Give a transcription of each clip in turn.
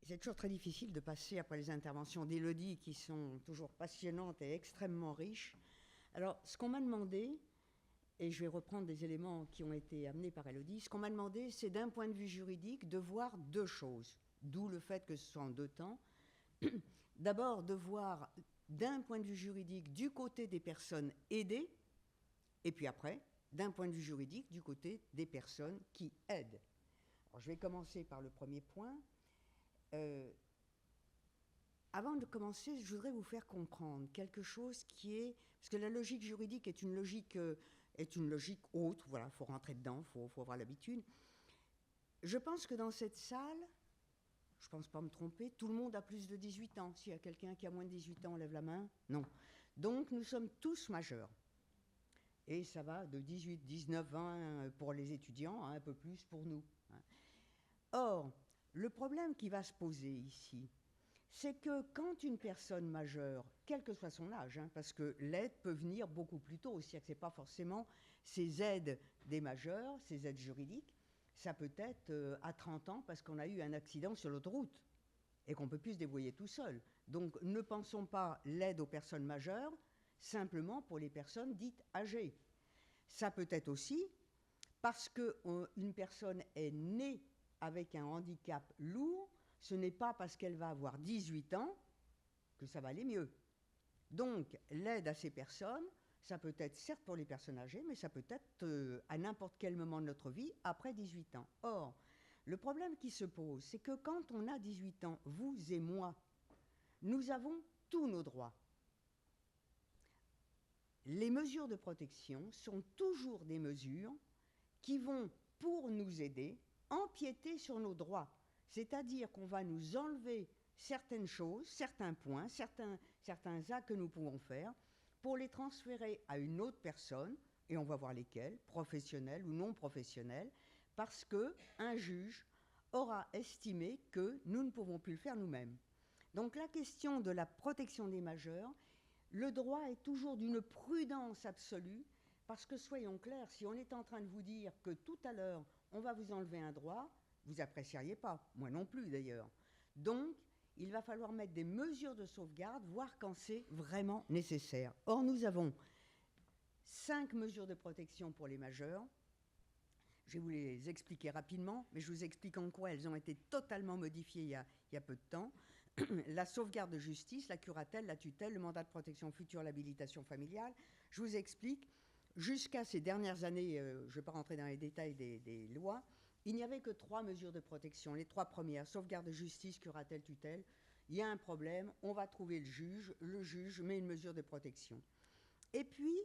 C'est toujours très difficile de passer après les interventions d'Élodie qui sont toujours passionnantes et extrêmement riches. Alors, ce qu'on m'a demandé, et je vais reprendre des éléments qui ont été amenés par Élodie, ce qu'on m'a demandé, c'est d'un point de vue juridique de voir deux choses, d'où le fait que ce soit en deux temps. D'abord, de voir d'un point de vue juridique du côté des personnes aidées, et puis après, d'un point de vue juridique du côté des personnes qui aident. Alors, je vais commencer par le premier point. Avant de commencer, je voudrais vous faire comprendre quelque chose qui est... Parce que la logique juridique est une logique haute, voilà, il faut rentrer dedans, il faut avoir l'habitude. Je pense que dans cette salle, je ne pense pas me tromper, tout le monde a plus de 18 ans. S'il y a quelqu'un qui a moins de 18 ans, lève la main. Non. Donc nous sommes tous majeurs. Et ça va de 18, 19, 20 pour les étudiants, un peu plus pour nous. Or, le problème qui va se poser ici, c'est que quand une personne majeure, quel que soit son âge, parce que l'aide peut venir beaucoup plus tôt aussi, ce n'est pas forcément ces aides des majeurs, ces aides juridiques, ça peut être à 30 ans parce qu'on a eu un accident sur l'autoroute et qu'on ne peut plus se débrouiller tout seul. Donc ne pensons pas l'aide aux personnes majeures simplement pour les personnes dites âgées. Ça peut être aussi parce qu'une personne est née avec un handicap lourd, ce n'est pas parce qu'elle va avoir 18 ans que ça va aller mieux. Donc, l'aide à ces personnes, ça peut être certes pour les personnes âgées, mais ça peut être à n'importe quel moment de notre vie après 18 ans. Or, le problème qui se pose, c'est que quand on a 18 ans, vous et moi, nous avons tous nos droits. Les mesures de protection sont toujours des mesures qui vont, pour nous aider, empiéter sur nos droits. C'est-à-dire qu'on va nous enlever certaines choses, certains points, certains actes que nous pouvons faire pour les transférer à une autre personne, et on va voir lesquels, professionnels ou non professionnels, parce qu'un juge aura estimé que nous ne pouvons plus le faire nous-mêmes. Donc la question de la protection des majeurs, le droit est toujours d'une prudence absolue, parce que soyons clairs, si on est en train de vous dire que tout à l'heure, on va vous enlever un droit, vous n'apprécieriez pas, moi non plus d'ailleurs. Donc, il va falloir mettre des mesures de sauvegarde, voir quand c'est vraiment nécessaire. Or, nous avons 5 mesures de protection pour les majeurs. Je vais vous les expliquer rapidement, mais je vous explique en quoi elles ont été totalement modifiées il y a peu de temps. La sauvegarde de justice, la curatelle, la tutelle, le mandat de protection future, l'habilitation familiale. Je vous explique. Jusqu'à ces dernières années, je ne vais pas rentrer dans les détails des lois, il n'y avait que 3 mesures de protection. Les 3 premières, sauvegarde de justice, curatelle, tutelle. Il y a un problème, on va trouver le juge met une mesure de protection. Et puis,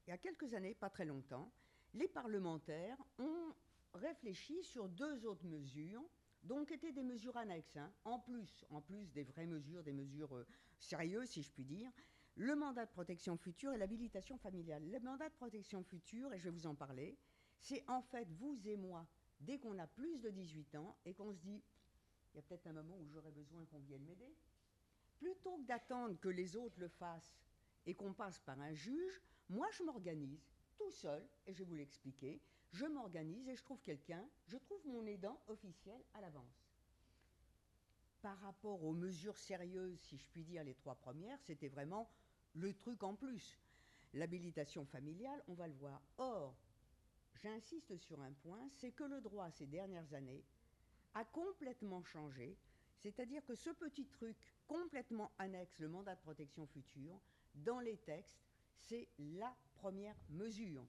il y a quelques années, pas très longtemps, les parlementaires ont réfléchi sur 2 autres mesures, donc étaient des mesures annexes, en plus des vraies mesures, des mesures sérieuses, si je puis dire, le mandat de protection future et l'habilitation familiale. Le mandat de protection future, et je vais vous en parler, c'est en fait vous et moi, dès qu'on a plus de 18 ans et qu'on se dit, il y a peut-être un moment où j'aurais besoin qu'on vienne m'aider, plutôt que d'attendre que les autres le fassent et qu'on passe par un juge, moi je m'organise tout seul, et je vais vous l'expliquer, je m'organise et je trouve quelqu'un, je trouve mon aidant officiel à l'avance. Par rapport aux mesures sérieuses, si je puis dire, les 3 premières, c'était vraiment le truc en plus. L'habilitation familiale, on va le voir. Or, j'insiste sur un point, c'est que le droit ces dernières années a complètement changé, c'est-à-dire que ce petit truc complètement annexe, le mandat de protection future, dans les textes, c'est la première mesure.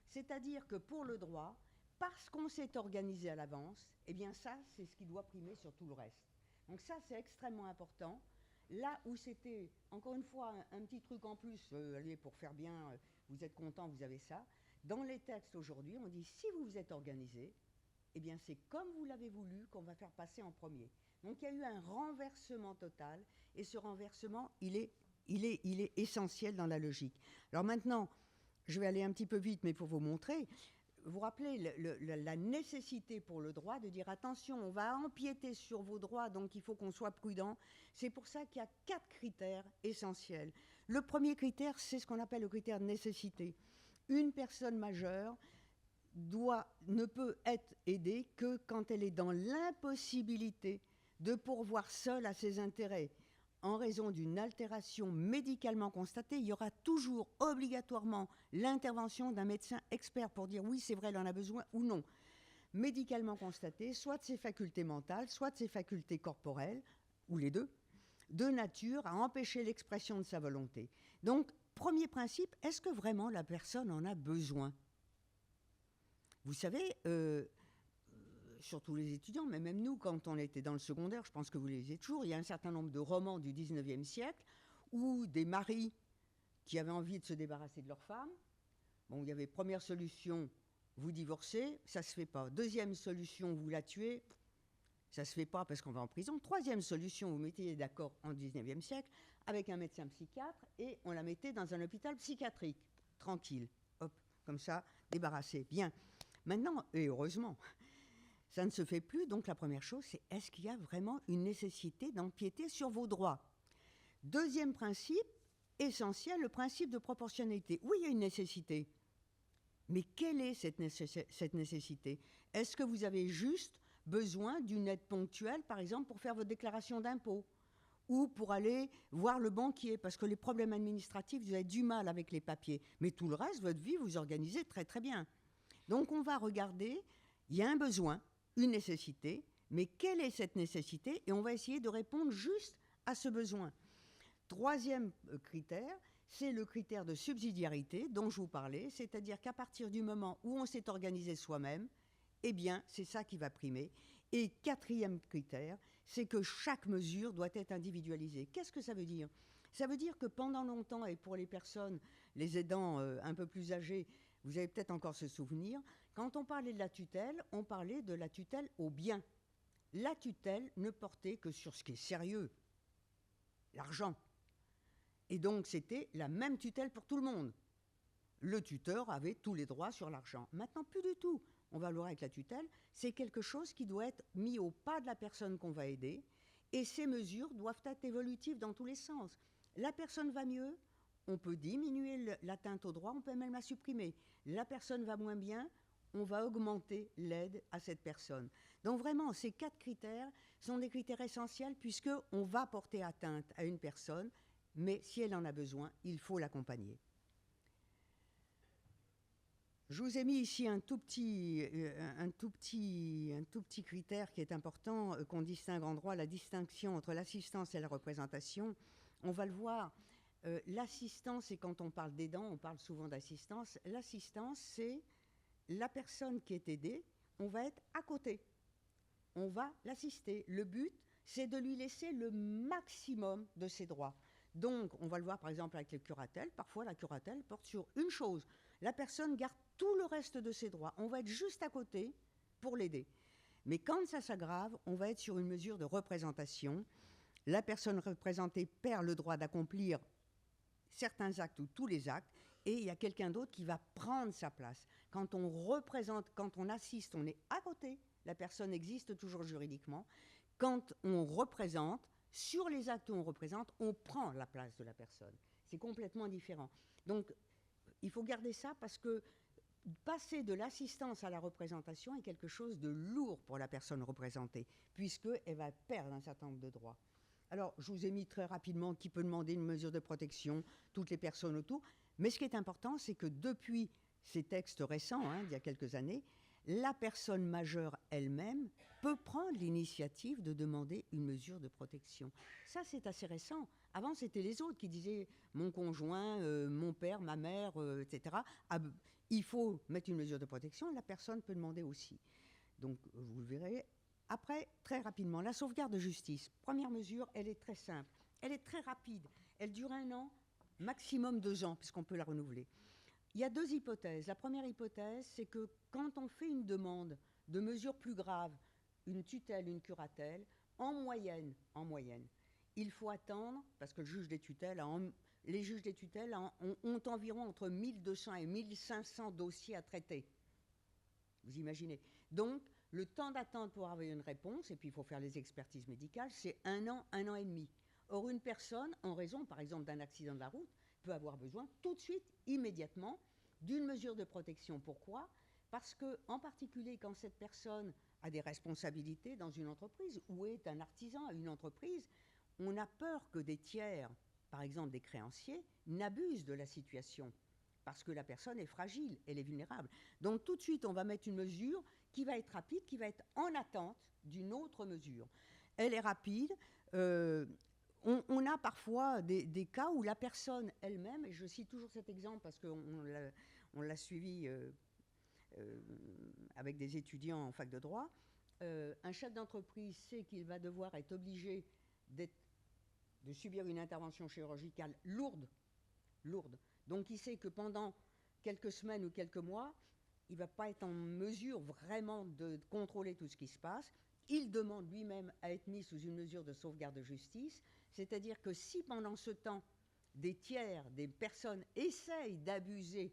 C'est-à-dire que pour le droit, parce qu'on s'est organisé à l'avance, eh bien ça, c'est ce qui doit primer sur tout le reste. Donc ça, c'est extrêmement important. Là où c'était, encore une fois, un petit truc en plus, allez, pour faire bien, vous êtes content, vous avez ça. Dans les textes aujourd'hui, on dit, si vous vous êtes organisé, eh bien c'est comme vous l'avez voulu qu'on va faire passer en premier. Donc il y a eu un renversement total, et ce renversement, il est essentiel dans la logique. Alors maintenant, je vais aller un petit peu vite, mais pour vous montrer, vous rappelez la nécessité pour le droit de dire attention, on va empiéter sur vos droits, donc il faut qu'on soit prudent. C'est pour ça qu'il y a 4 critères essentiels. Le premier critère, c'est ce qu'on appelle le critère de nécessité. Une personne majeure ne peut être aidée que quand elle est dans l'impossibilité de pourvoir seule à ses intérêts. En raison d'une altération médicalement constatée, il y aura toujours obligatoirement l'intervention d'un médecin expert pour dire oui, c'est vrai, elle en a besoin ou non. Médicalement constatée, soit de ses facultés mentales, soit de ses facultés corporelles, ou les deux, de nature à empêcher l'expression de sa volonté. Donc, premier principe, est-ce que vraiment la personne en a besoin ? Vous savez, surtout les étudiants, mais même nous, quand on était dans le secondaire, je pense que vous les lisez toujours, il y a un certain nombre de romans du 19e siècle où des maris qui avaient envie de se débarrasser de leur femme, bon, il y avait première solution, vous divorcez, ça ne se fait pas. Deuxième solution, vous la tuez, ça ne se fait pas parce qu'on va en prison. Troisième solution, vous mettez d'accord en 19e siècle avec un médecin psychiatre et on la mettait dans un hôpital psychiatrique, tranquille, hop, comme ça, débarrassé. Bien. Maintenant, et heureusement, ça ne se fait plus. Donc la première chose, c'est est-ce qu'il y a vraiment une nécessité d'empiéter sur vos droits ? Deuxième principe, essentiel, le principe de proportionnalité. Oui, il y a une nécessité. Mais quelle est cette nécessité ? Est-ce que vous avez juste besoin d'une aide ponctuelle, par exemple, pour faire votre déclaration d'impôt ? Ou pour aller voir le banquier, parce que les problèmes administratifs, vous avez du mal avec les papiers. Mais tout le reste, votre vie, vous organisez très très bien. Donc on va regarder, il y a un besoin, une nécessité, mais quelle est cette nécessité ? Et on va essayer de répondre juste à ce besoin. Troisième critère, c'est le critère de subsidiarité dont je vous parlais, c'est-à-dire qu'à partir du moment où on s'est organisé soi-même, eh bien, c'est ça qui va primer. Et quatrième critère, c'est que chaque mesure doit être individualisée. Qu'est-ce que ça veut dire ? Ça veut dire que pendant longtemps, et pour les personnes, les aidants un peu plus âgés, vous avez peut-être encore ce souvenir, quand on parlait de la tutelle, on parlait de la tutelle au bien. La tutelle ne portait que sur ce qui est sérieux, l'argent. Et donc, c'était la même tutelle pour tout le monde. Le tuteur avait tous les droits sur l'argent. Maintenant, plus du tout. On va le voir avec la tutelle. C'est quelque chose qui doit être mis au pas de la personne qu'on va aider. Et ces mesures doivent être évolutives dans tous les sens. La personne va mieux, on peut diminuer l'atteinte aux droits, on peut même la supprimer. La personne va moins bien, on va augmenter l'aide à cette personne. Donc vraiment, ces 4 critères sont des critères essentiels puisqu'on va porter atteinte à une personne, mais si elle en a besoin, il faut l'accompagner. Je vous ai mis ici un tout petit critère qui est important, qu'on distingue en droit, la distinction entre l'assistance et la représentation. On va le voir, l'assistance, et quand on parle d'aidant, on parle souvent d'assistance. L'assistance, c'est la personne qui est aidée, on va être à côté, on va l'assister. Le but, c'est de lui laisser le maximum de ses droits. Donc, on va le voir par exemple avec les curatelles. Parfois, la curatelle porte sur une chose. La personne garde tout le reste de ses droits. On va être juste à côté pour l'aider. Mais quand ça s'aggrave, on va être sur une mesure de représentation. La personne représentée perd le droit d'accomplir certains actes ou tous les actes, et il y a quelqu'un d'autre qui va prendre sa place. Quand on représente, quand on assiste, on est à côté. La personne existe toujours juridiquement. Quand on représente, sur les actes où on représente, on prend la place de la personne. C'est complètement différent. Donc, il faut garder ça parce que passer de l'assistance à la représentation est quelque chose de lourd pour la personne représentée, puisqu'elle va perdre un certain nombre de droits. Alors, je vous ai mis très rapidement qui peut demander une mesure de protection, toutes les personnes autour. Mais ce qui est important, c'est que depuis ces textes récents, il y a quelques années, la personne majeure elle-même peut prendre l'initiative de demander une mesure de protection. Ça, c'est assez récent. Avant, c'était les autres qui disaient « mon conjoint, mon père, ma mère, etc. » Il faut mettre une mesure de protection, la personne peut demander aussi. Donc, vous le verrez. Après, très rapidement, la sauvegarde de justice. Première mesure, elle est très simple. Elle est très rapide. Elle dure 1 an, maximum 2 ans, puisqu'on peut la renouveler. Il y a 2 hypothèses. La première hypothèse, c'est que quand on fait une demande de mesures plus graves, une tutelle, une curatelle, en moyenne, il faut attendre, parce que les juges des tutelles ont environ entre 1200 et 1500 dossiers à traiter. Vous imaginez. Donc, le temps d'attente pour avoir une réponse, et puis il faut faire les expertises médicales, c'est 1 an, 1 an et demi. Or, une personne, en raison, par exemple, d'un accident de la route, peut avoir besoin tout de suite, immédiatement, d'une mesure de protection. Pourquoi? Parce que, en particulier, quand cette personne a des responsabilités dans une entreprise ou est un artisan à une entreprise, on a peur que des tiers, par exemple des créanciers, n'abusent de la situation parce que la personne est fragile, elle est vulnérable. Donc tout de suite, on va mettre une mesure qui va être rapide, qui va être en attente d'une autre mesure. Elle est rapide. On a parfois des cas où la personne elle-même, et je cite toujours cet exemple parce qu'on l'a suivi avec des étudiants en fac de droit, un chef d'entreprise sait qu'il va devoir être obligé de subir une intervention chirurgicale lourde. Donc il sait que pendant quelques semaines ou quelques mois, il ne va pas être en mesure vraiment de contrôler tout ce qui se passe. Il demande lui-même à être mis sous une mesure de sauvegarde de justice, c'est-à-dire que si pendant ce temps, des tiers, des personnes essayent d'abuser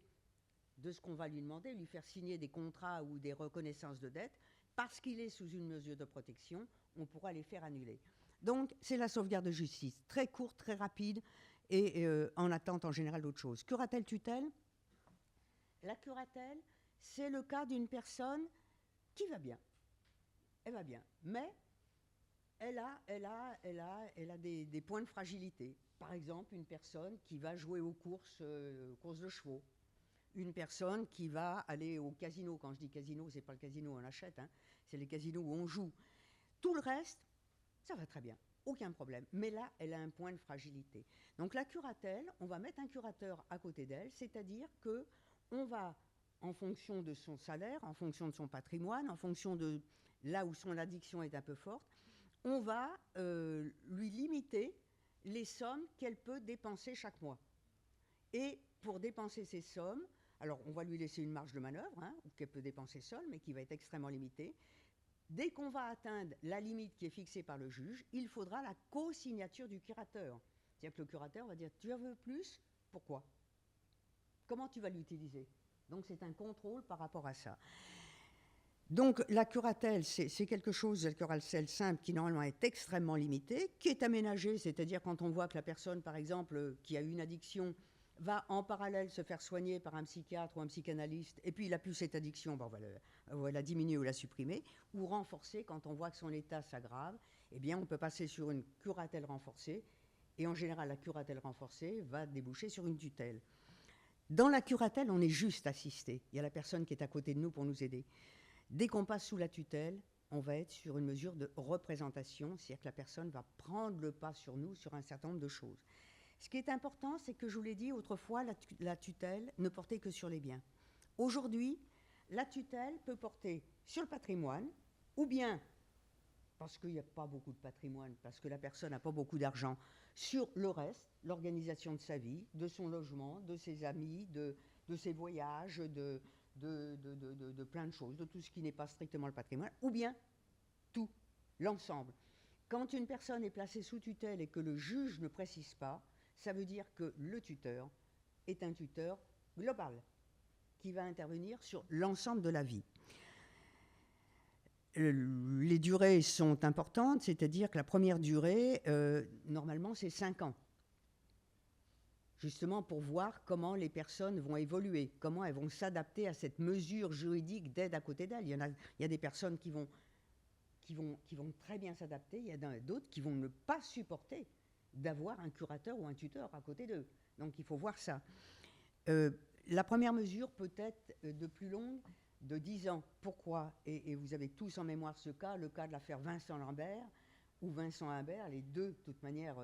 de ce qu'on va lui demander, lui faire signer des contrats ou des reconnaissances de dette, parce qu'il est sous une mesure de protection, on pourra les faire annuler. Donc, c'est la sauvegarde de justice, très courte, très rapide, et en attente en général d'autre chose. Curatelle-tutelle. La curatelle, c'est le cas d'une personne qui va bien. Elle va bien, mais elle a des points de fragilité. Par exemple, une personne qui va jouer aux courses de chevaux. Une personne qui va aller au casino. Quand je dis casino, c'est pas le casino où on achète, hein, c'est les casinos où on joue. Tout le reste, ça va très bien, aucun problème. Mais là, elle a un point de fragilité. Donc la curatelle, on va mettre un curateur à côté d'elle, c'est-à-dire que on va, en fonction de son salaire, en fonction de son patrimoine, en fonction de là où son addiction est un peu forte, on va lui limiter les sommes qu'elle peut dépenser chaque mois. Et pour dépenser ces sommes, alors on va lui laisser une marge de manœuvre, hein, qu'elle peut dépenser seule, mais qui va être extrêmement limitée. Dès qu'on va atteindre la limite qui est fixée par le juge, il faudra la co-signature du curateur. C'est-à-dire que le curateur va dire « tu en veux plus ? Pourquoi ? Comment tu vas l'utiliser ?» Donc c'est un contrôle par rapport à ça. Donc la curatelle, c'est quelque chose, la curatelle simple, qui normalement est extrêmement limitée, qui est aménagée, c'est-à-dire quand on voit que la personne, par exemple, qui a une addiction, va en parallèle se faire soigner par un psychiatre ou un psychanalyste, et puis il n'a plus cette addiction, ben on va la diminuer ou la supprimer, ou renforcer quand on voit que son état s'aggrave, eh bien on peut passer sur une curatelle renforcée, et en général la curatelle renforcée va déboucher sur une tutelle. Dans la curatelle, on est juste assisté, il y a la personne qui est à côté de nous pour nous aider. Dès qu'on passe sous la tutelle, on va être sur une mesure de représentation, c'est-à-dire que la personne va prendre le pas sur nous sur un certain nombre de choses. Ce qui est important, c'est que je vous l'ai dit autrefois, la tutelle ne portait que sur les biens. Aujourd'hui, la tutelle peut porter sur le patrimoine, ou bien, parce qu'il n'y a pas beaucoup de patrimoine, parce que la personne n'a pas beaucoup d'argent, sur le reste, l'organisation de sa vie, de son logement, de ses amis, de ses voyages, de plein de choses, de tout ce qui n'est pas strictement le patrimoine, ou bien tout, l'ensemble. Quand une personne est placée sous tutelle et que le juge ne précise pas, ça veut dire que le tuteur est un tuteur global qui va intervenir sur l'ensemble de la vie. Les durées sont importantes, c'est-à-dire que la première durée, normalement, c'est 5 ans. Justement pour voir comment les personnes vont évoluer, comment elles vont s'adapter à cette mesure juridique d'aide à côté d'elles. Il y a des personnes qui vont très bien s'adapter, il y en a d'autres qui vont ne pas supporter d'avoir un curateur ou un tuteur à côté d'eux. Donc il faut voir ça. La première mesure peut être de plus longue, de 10 ans. Pourquoi ? Et vous avez tous en mémoire ce cas, le cas de l'affaire Vincent Lambert ou Vincent Imbert, les deux, de toute manière,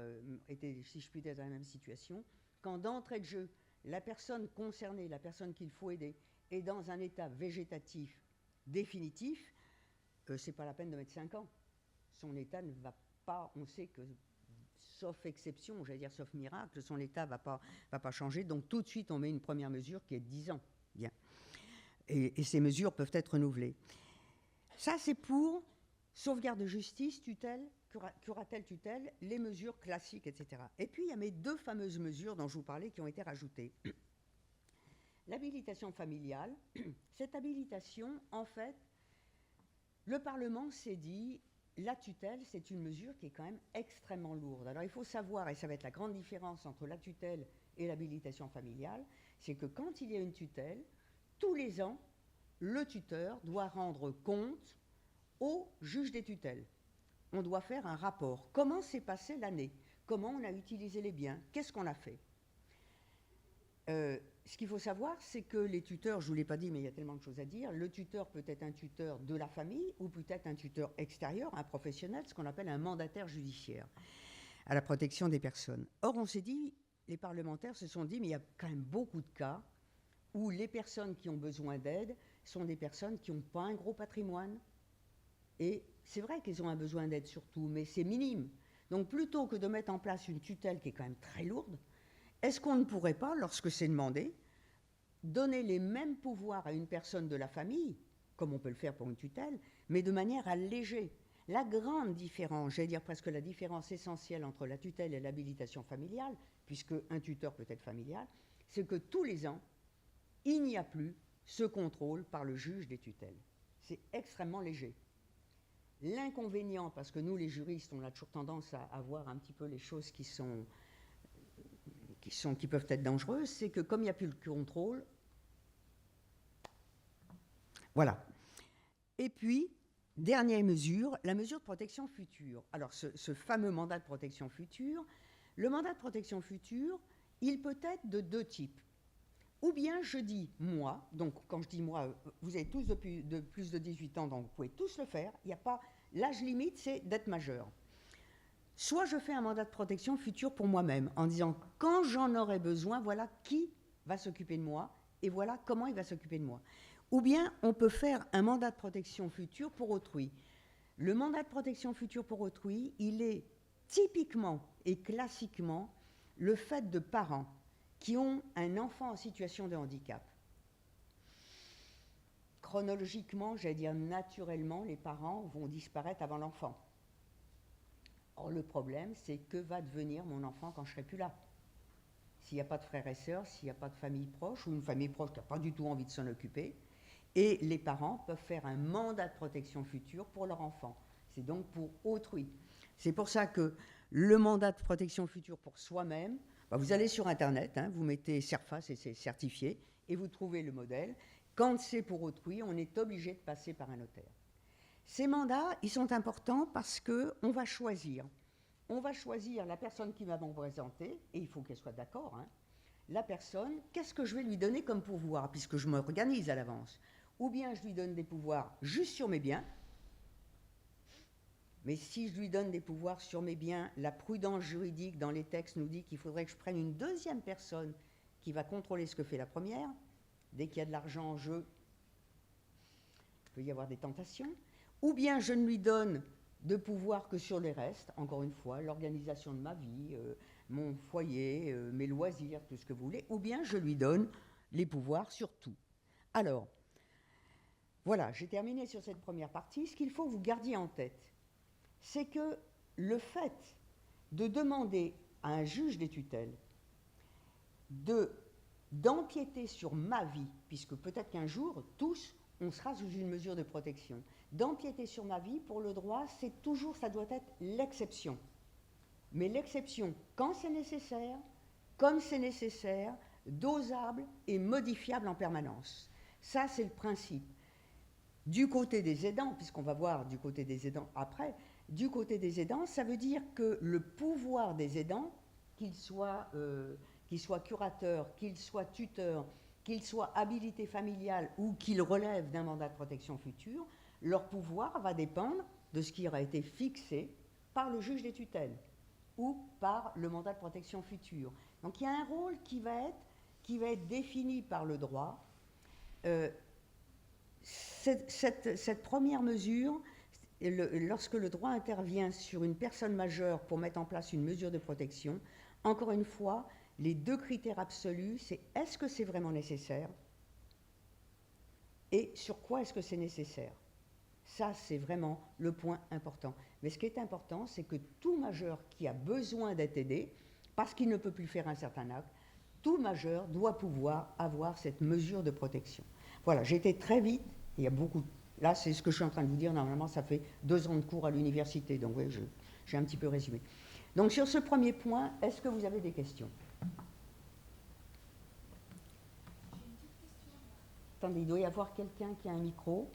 étaient, si je puis dire, dans la même situation. Quand d'entrée de jeu, la personne concernée, la personne qu'il faut aider, est dans un état végétatif définitif, c'est pas la peine de mettre 5 ans. Son état ne va pas, on sait que, sauf exception, j'allais dire sauf miracle, son état va pas changer. Donc tout de suite, on met une première mesure qui est de 10 ans. Bien. Et ces mesures peuvent être renouvelées. Ça, c'est pour sauvegarde de justice, tutelle, curatelle, tutelle, les mesures classiques, etc. Et puis, il y a mes deux fameuses mesures dont je vous parlais qui ont été rajoutées. L'habilitation familiale. Cette habilitation, en fait, le Parlement s'est dit, la tutelle, c'est une mesure qui est quand même extrêmement lourde. Alors il faut savoir, et ça va être la grande différence entre la tutelle et l'habilitation familiale, c'est que quand il y a une tutelle, tous les ans, le tuteur doit rendre compte au juge des tutelles. On doit faire un rapport. Comment s'est passée l'année? Comment on a utilisé les biens? Qu'est-ce qu'on a fait? Ce qu'il faut savoir, c'est que les tuteurs, je ne vous l'ai pas dit, mais il y a tellement de choses à dire, le tuteur peut être un tuteur de la famille ou peut être un tuteur extérieur, un professionnel, ce qu'on appelle un mandataire judiciaire, à la protection des personnes. Or, on s'est dit, les parlementaires se sont dit, mais il y a quand même beaucoup de cas où les personnes qui ont besoin d'aide sont des personnes qui n'ont pas un gros patrimoine. Et c'est vrai qu'ils ont un besoin d'aide surtout, mais c'est minime. Donc plutôt que de mettre en place une tutelle qui est quand même très lourde, est-ce qu'on ne pourrait pas, lorsque c'est demandé, donner les mêmes pouvoirs à une personne de la famille, comme on peut le faire pour une tutelle, mais de manière allégée? La grande différence, j'allais dire presque la différence essentielle entre la tutelle et l'habilitation familiale, puisque un tuteur peut être familial, c'est que tous les ans, il n'y a plus ce contrôle par le juge des tutelles. C'est extrêmement léger. L'inconvénient, parce que nous les juristes, on a toujours tendance à voir un petit peu les choses qui peuvent être dangereuses, c'est que comme il n'y a plus le contrôle, voilà. Et puis, dernière mesure, la mesure de protection future. Alors, ce fameux mandat de protection future, le mandat de protection future, il peut être de deux types. Ou bien je dis moi, donc quand je dis moi, vous avez tous de plus de 18 ans, donc vous pouvez tous le faire, il n'y a pas, l'âge limite c'est d'être majeur. Soit je fais un mandat de protection future pour moi-même, en disant quand j'en aurai besoin, voilà qui va s'occuper de moi, et voilà comment il va s'occuper de moi. Ou bien on peut faire un mandat de protection future pour autrui. Le mandat de protection future pour autrui, il est typiquement et classiquement le fait de parents qui ont un enfant en situation de handicap. Chronologiquement, j'allais dire naturellement, les parents vont disparaître avant l'enfant. Or, le problème, c'est que va devenir mon enfant quand je ne serai plus là? S'il n'y a pas de frères et sœurs, s'il n'y a pas de famille proche, ou une famille proche qui n'a pas du tout envie de s'en occuper, et les parents peuvent faire un mandat de protection future pour leur enfant. C'est donc pour autrui. C'est pour ça que le mandat de protection future pour soi-même, vous allez sur Internet, vous mettez CERFAS et c'est certifié, et vous trouvez le modèle. Quand c'est pour autrui, on est obligé de passer par un notaire. Ces mandats, ils sont importants parce qu'on va choisir. On va choisir la personne qui va m'en présenter, et il faut qu'elle soit d'accord. La personne, qu'est-ce que je vais lui donner comme pouvoir, puisque je m'organise à l'avance? Ou bien je lui donne des pouvoirs juste sur mes biens, mais si je lui donne des pouvoirs sur mes biens, la prudence juridique dans les textes nous dit qu'il faudrait que je prenne une deuxième personne qui va contrôler ce que fait la première. Dès qu'il y a de l'argent en jeu, il peut y avoir des tentations. Ou bien je ne lui donne de pouvoir que sur les restes, encore une fois, l'organisation de ma vie, mon foyer, mes loisirs, tout ce que vous voulez. Ou bien je lui donne les pouvoirs sur tout. Alors, voilà, j'ai terminé sur cette première partie. Ce qu'il faut que vous gardiez en tête, c'est que le fait de demander à un juge des tutelles d'empiéter sur ma vie, puisque peut-être qu'un jour, tous, on sera sous une mesure de protection, d'empiéter sur ma vie, pour le droit, c'est toujours, ça doit être l'exception. Mais l'exception, quand c'est nécessaire, comme c'est nécessaire, dosable et modifiable en permanence. Ça, c'est le principe. Du côté des aidants, puisqu'on va voir du côté des aidants après, du côté des aidants, ça veut dire que le pouvoir des aidants, qu'ils soient curateurs, qu'ils soient tuteurs, qu'ils soient habilités familiales ou qu'ils relèvent d'un mandat de protection future, leur pouvoir va dépendre de ce qui aura été fixé par le juge des tutelles ou par le mandat de protection future. Donc il y a un rôle qui va être défini par le droit. Cette première mesure, lorsque le droit intervient sur une personne majeure pour mettre en place une mesure de protection, encore une fois, les deux critères absolus, c'est est-ce que c'est vraiment nécessaire et sur quoi est-ce que c'est nécessaire. Ça, c'est vraiment le point important. Mais ce qui est important, c'est que tout majeur qui a besoin d'être aidé, parce qu'il ne peut plus faire un certain acte, tout majeur doit pouvoir avoir cette mesure de protection. Voilà, j'ai été très vite, il y a beaucoup Là, c'est ce que je suis en train de vous dire. Normalement, ça fait 2 ans de cours à l'université. Donc, oui, j'ai un petit peu résumé. Donc, sur ce premier point, est-ce que vous avez des questions? Attendez, il doit y avoir quelqu'un qui a un micro.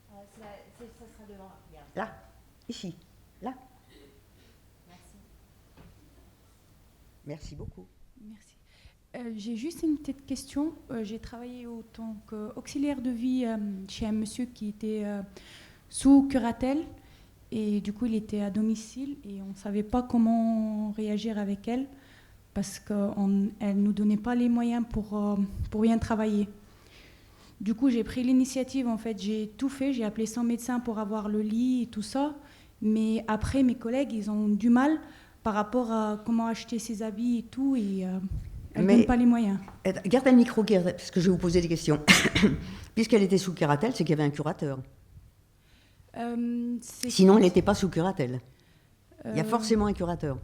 Ça sera devant. Regarde. Là, ici, là. Merci. Merci beaucoup. Merci. J'ai juste une petite question. J'ai travaillé en tant qu'auxiliaire de vie chez un monsieur qui était sous curatelle. Et du coup, il était à domicile et on ne savait pas comment réagir avec elle parce qu'elle ne nous donnait pas les moyens pour bien travailler. Du coup, j'ai pris l'initiative, en fait, j'ai tout fait. J'ai appelé 100 médecins pour avoir le lit et tout ça. Mais après, mes collègues, ils ont du mal par rapport à comment acheter ses habits et tout. Et elle ne donne pas les moyens. Gardez le micro, parce que je vais vous poser des questions. Puisqu'elle était sous curatelle, c'est qu'il y avait un curateur. Sinon, elle n'était pas sous curatelle. Il y a forcément un curateur.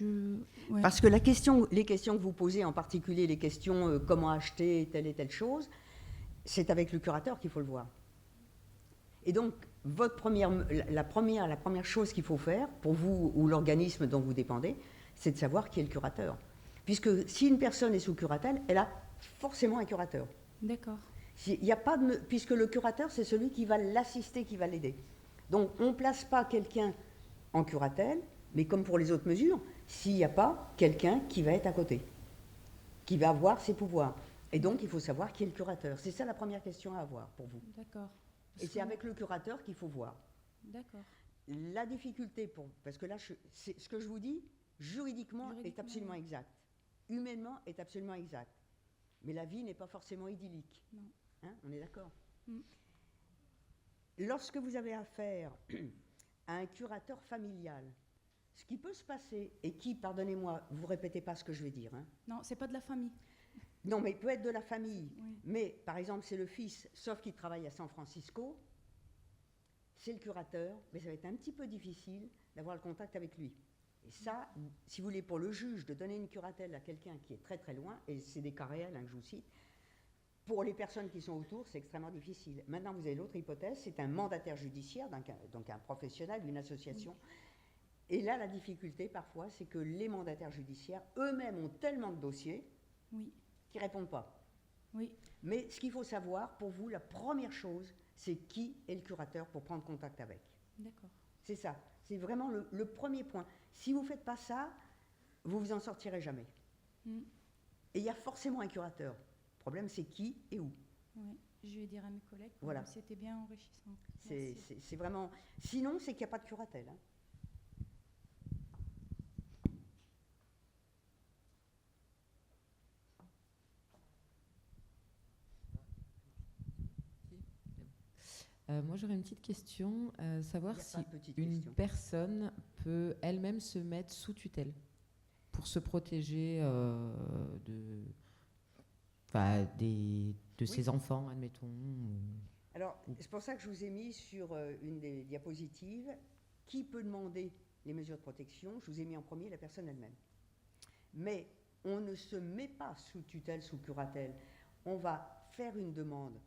Ouais. Parce que les questions que vous posez, en particulier les questions comment acheter telle et telle chose, c'est avec le curateur qu'il faut le voir. Et donc, la première chose qu'il faut faire, pour vous ou l'organisme dont vous dépendez, c'est de savoir qui est le curateur. Puisque si une personne est sous curatelle, elle a forcément un curateur. D'accord. Puisque le curateur, c'est celui qui va l'assister, qui va l'aider. Donc, on ne place pas quelqu'un en curatelle, mais comme pour les autres mesures, s'il n'y a pas quelqu'un qui va être à côté, qui va avoir ses pouvoirs. Et donc, il faut savoir qui est le curateur. C'est ça la première question à avoir pour vous. D'accord. Et c'est avec le curateur qu'il faut voir. D'accord. La difficulté, parce que là, ce que je vous dis, juridiquement est absolument exact. Humainement est absolument exact. Mais la vie n'est pas forcément idyllique. Non. Hein, on est d'accord? Lorsque vous avez affaire à un curateur familial, ce qui peut se passer, et qui, pardonnez-moi, vous répétez pas ce que je vais dire. Hein. Non, c'est pas de la famille. Non, mais il peut être de la famille. Oui. Mais, par exemple, c'est le fils, sauf qu'il travaille à San Francisco, c'est le curateur, mais ça va être un petit peu difficile d'avoir le contact avec lui. Et ça, si vous voulez, pour le juge, de donner une curatelle à quelqu'un qui est très très loin, et c'est des cas réels que je vous cite, pour les personnes qui sont autour, c'est extrêmement difficile. Maintenant, vous avez l'autre hypothèse, c'est un mandataire judiciaire, donc un professionnel d'une association. Oui. Et là, la difficulté, parfois, c'est que les mandataires judiciaires, eux-mêmes, ont tellement de dossiers qu'ils ne répondent pas. Oui. Mais ce qu'il faut savoir, pour vous, la première chose, c'est qui est le curateur pour prendre contact avec. D'accord. C'est ça. C'est vraiment le premier point. Si vous ne faites pas ça, vous vous en sortirez jamais. Et il y a forcément un curateur. Le problème, c'est qui et où. Oui, je vais dire à mes collègues. Voilà. C'était bien enrichissant. C'est vraiment... Sinon, c'est qu'il n'y a pas de curatelle. Hein. Moi, j'aurais une petite question, savoir si une question. personne peut elle-même se mettre sous tutelle pour se protéger de ses enfants, admettons. Alors, c'est pour ça que je vous ai mis sur une des diapositives qui peut demander les mesures de protection. Je vous ai mis en premier la personne elle-même. Mais on ne se met pas sous tutelle, sous curatelle. On va faire une demande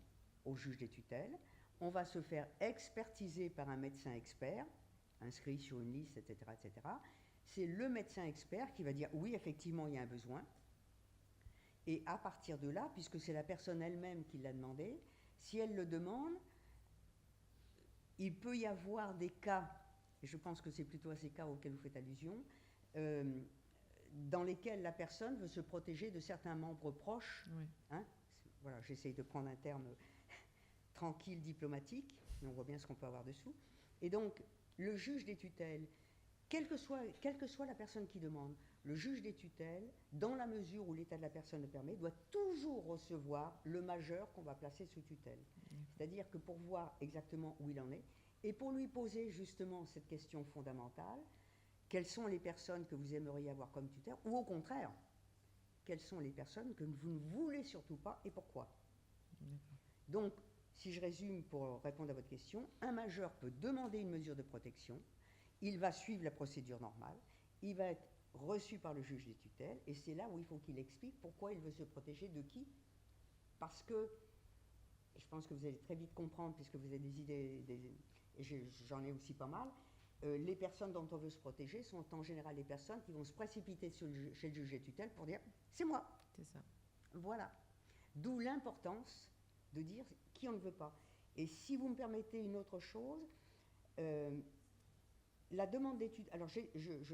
au juge des tutelles. On va se faire expertiser par un médecin expert, inscrit sur une liste, etc., etc. C'est le médecin expert qui va dire oui, effectivement, il y a un besoin. Et à partir de là, puisque c'est la personne elle-même qui l'a demandé, si elle le demande, il peut y avoir des cas, et je pense que c'est plutôt à ces cas auxquels vous faites allusion, dans lesquels la personne veut se protéger de certains membres proches. Oui. Hein, voilà, j'essaye de prendre un terme tranquille, diplomatique, mais on voit bien ce qu'on peut avoir dessous. Et donc, le juge des tutelles, quelle que soit la personne qui demande, le juge des tutelles, dans la mesure où l'état de la personne le permet, doit toujours recevoir le majeur qu'on va placer sous tutelle. C'est-à-dire que pour voir exactement où il en est, et pour lui poser justement cette question fondamentale, quelles sont les personnes que vous aimeriez avoir comme tuteur, ou au contraire, quelles sont les personnes que vous ne voulez surtout pas et pourquoi. Donc, si je résume pour répondre à votre question, un majeur peut demander une mesure de protection, il va suivre la procédure normale, il va être reçu par le juge des tutelles, et c'est là où il faut qu'il explique pourquoi il veut se protéger de qui parce que, et je pense que vous allez très vite comprendre, puisque vous avez des idées, et j'en ai aussi pas mal, les personnes dont on veut se protéger sont en général les personnes qui vont se précipiter chez le juge des tutelles pour dire « c'est moi ». C'est ça. Voilà. D'où l'importance de dire qui on ne veut pas. Et si vous me permettez une autre chose, la demande d'études, alors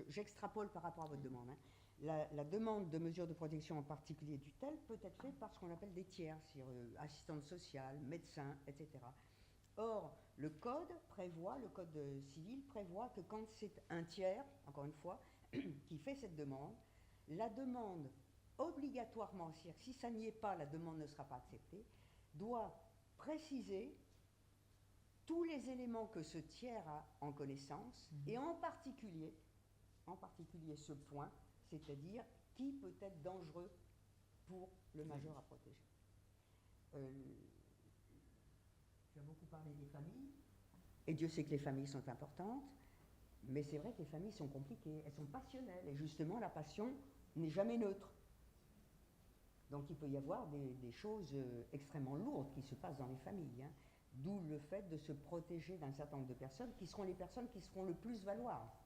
j'extrapole par rapport à votre demande, hein. La demande de mesures de protection, en particulier tutelle, peut être faite par ce qu'on appelle des tiers, c'est-à-dire assistante sociale, médecin, etc. Or, le code civil prévoit que quand c'est un tiers, encore une fois, qui fait cette demande, la demande obligatoirement, c'est-à-dire si ça n'y est pas, la demande ne sera pas acceptée, doit préciser tous les éléments que ce tiers a en connaissance, et en particulier ce point, c'est-à-dire qui peut être dangereux pour le majeur à protéger. Tu as beaucoup parlé des familles, et Dieu sait que les familles sont importantes, mais c'est vrai que les familles sont compliquées, elles sont passionnelles, et justement la passion n'est jamais neutre. Donc il peut y avoir des choses extrêmement lourdes qui se passent dans les familles, hein. D'où le fait de se protéger d'un certain nombre de personnes qui seront les personnes qui seront le plus valoir.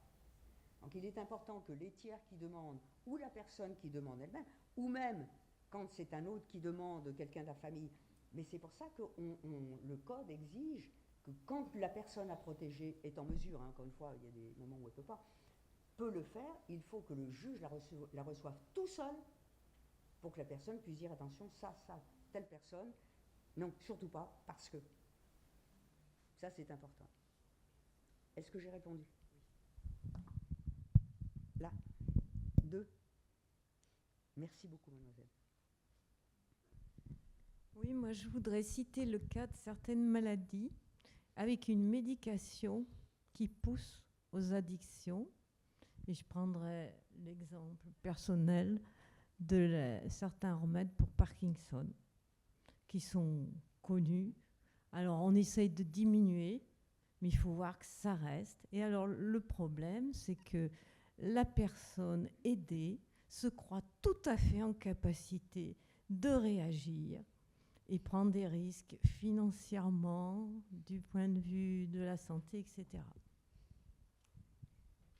Donc il est important que les tiers qui demandent, ou la personne qui demande elle-même, ou même quand c'est un autre qui demande, quelqu'un de la famille, mais c'est pour ça que le code exige que quand la personne à protéger est en mesure, hein, encore une fois, il y a des moments où elle ne peut pas, peut le faire, il faut que le juge la reçoive tout seul pour que la personne puisse dire attention, ça, telle personne, non, surtout pas, parce que. Ça, c'est important. Est-ce que j'ai répondu? Là. 2. Merci beaucoup, mademoiselle. Oui, moi je voudrais citer le cas de certaines maladies avec une médication qui pousse aux addictions. Et je prendrai l'exemple personnel de certains remèdes pour Parkinson qui sont connus. Alors on essaye de diminuer, mais il faut voir que ça reste. Et alors le problème, c'est que la personne aidée se croit tout à fait en capacité de réagir et prendre des risques financièrement, du point de vue de la santé, etc.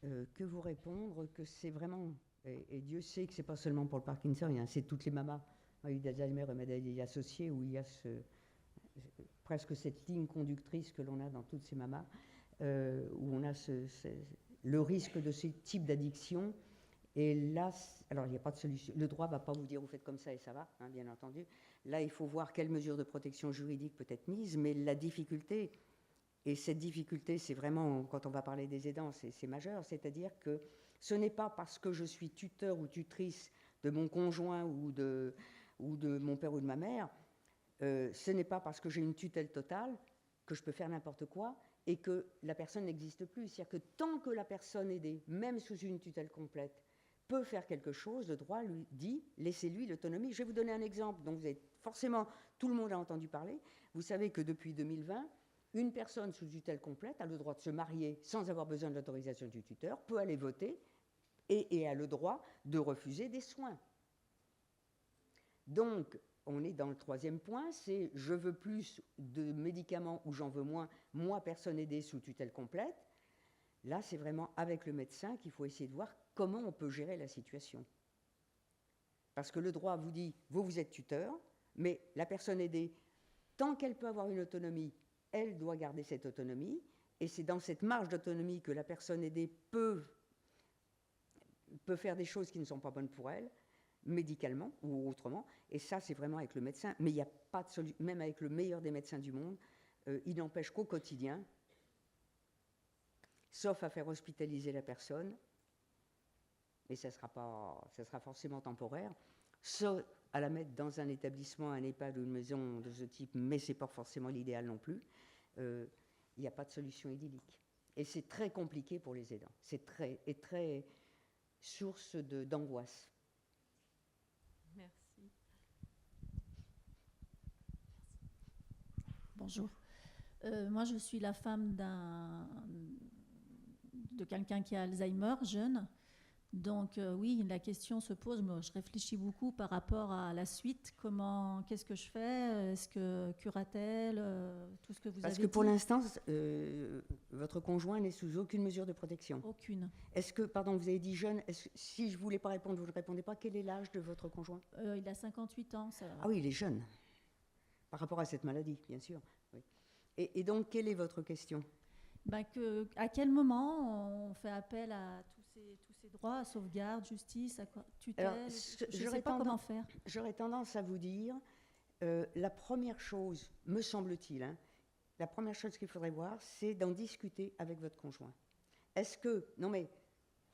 Que vous répondre que c'est vraiment, et Dieu sait que c'est pas seulement pour le Parkinson, c'est toutes les mamas, eu d'Alzheimer et maladies associées, où il y a presque cette ligne conductrice que l'on a dans toutes ces mamas, où on a le risque de ce type d'addiction. Et là, alors il n'y a pas de solution. Le droit ne va pas vous dire vous faites comme ça et ça va, hein, bien entendu. Là, il faut voir quelles mesures de protection juridique peut être mises, mais la difficulté, et cette difficulté, c'est vraiment, quand on va parler des aidants, c'est majeur, c'est-à-dire que ce n'est pas parce que je suis tuteur ou tutrice de mon conjoint ou de mon père ou de ma mère, ce n'est pas parce que j'ai une tutelle totale que je peux faire n'importe quoi et que la personne n'existe plus. C'est-à-dire que tant que la personne aidée, même sous une tutelle complète, peut faire quelque chose, le droit lui dit, laissez-lui l'autonomie. Je vais vous donner un exemple dont vous avez forcément, tout le monde a entendu parler. Vous savez que depuis 2020, une personne sous tutelle complète a le droit de se marier sans avoir besoin de l'autorisation du tuteur, peut aller voter et a le droit de refuser des soins. Donc, on est dans le troisième point, c'est je veux plus de médicaments ou j'en veux moins, moi, personne aidée sous tutelle complète. Là, c'est vraiment avec le médecin qu'il faut essayer de voir comment on peut gérer la situation. Parce que le droit vous dit, vous êtes tuteur, mais la personne aidée, tant qu'elle peut avoir une autonomie, elle doit garder cette autonomie, et c'est dans cette marge d'autonomie que la personne aidée peut faire des choses qui ne sont pas bonnes pour elle, médicalement ou autrement, et ça c'est vraiment avec le médecin, mais il n'y a pas de solution, même avec le meilleur des médecins du monde, il n'empêche qu'au quotidien, sauf à faire hospitaliser la personne, et ça sera forcément temporaire, sauf à la mettre dans un établissement, un EHPAD ou une maison de ce type, mais ce n'est pas forcément l'idéal non plus, il n'y a pas de solution idyllique. Et c'est très compliqué pour les aidants, c'est très source d'angoisse. Merci. Bonjour. Moi, je suis la femme de quelqu'un qui a Alzheimer, jeune. Donc oui, la question se pose. Moi, je réfléchis beaucoup par rapport à la suite. Qu'est-ce que je fais? Est-ce que curatelle, tout ce que vous Parce avez que pour dit? l'instant, votre conjoint n'est sous aucune mesure de protection. Aucune. Est-ce que, pardon, vous avez dit jeune, si je ne voulais pas répondre, vous ne répondez pas, quel est l'âge de votre conjoint? Il a 58 ans. Ah oui, il est jeune. Par rapport à cette maladie, bien sûr. Oui. Et donc, quelle est votre question? Ben à quel moment on fait appel à tous ces droits, à sauvegarde, justice, tutelle? Alors, Je ne sais pas comment faire. J'aurais tendance à vous dire, la première chose, me semble-t-il, hein, la première chose qu'il faudrait voir, c'est d'en discuter avec votre conjoint. Est-ce que, non mais,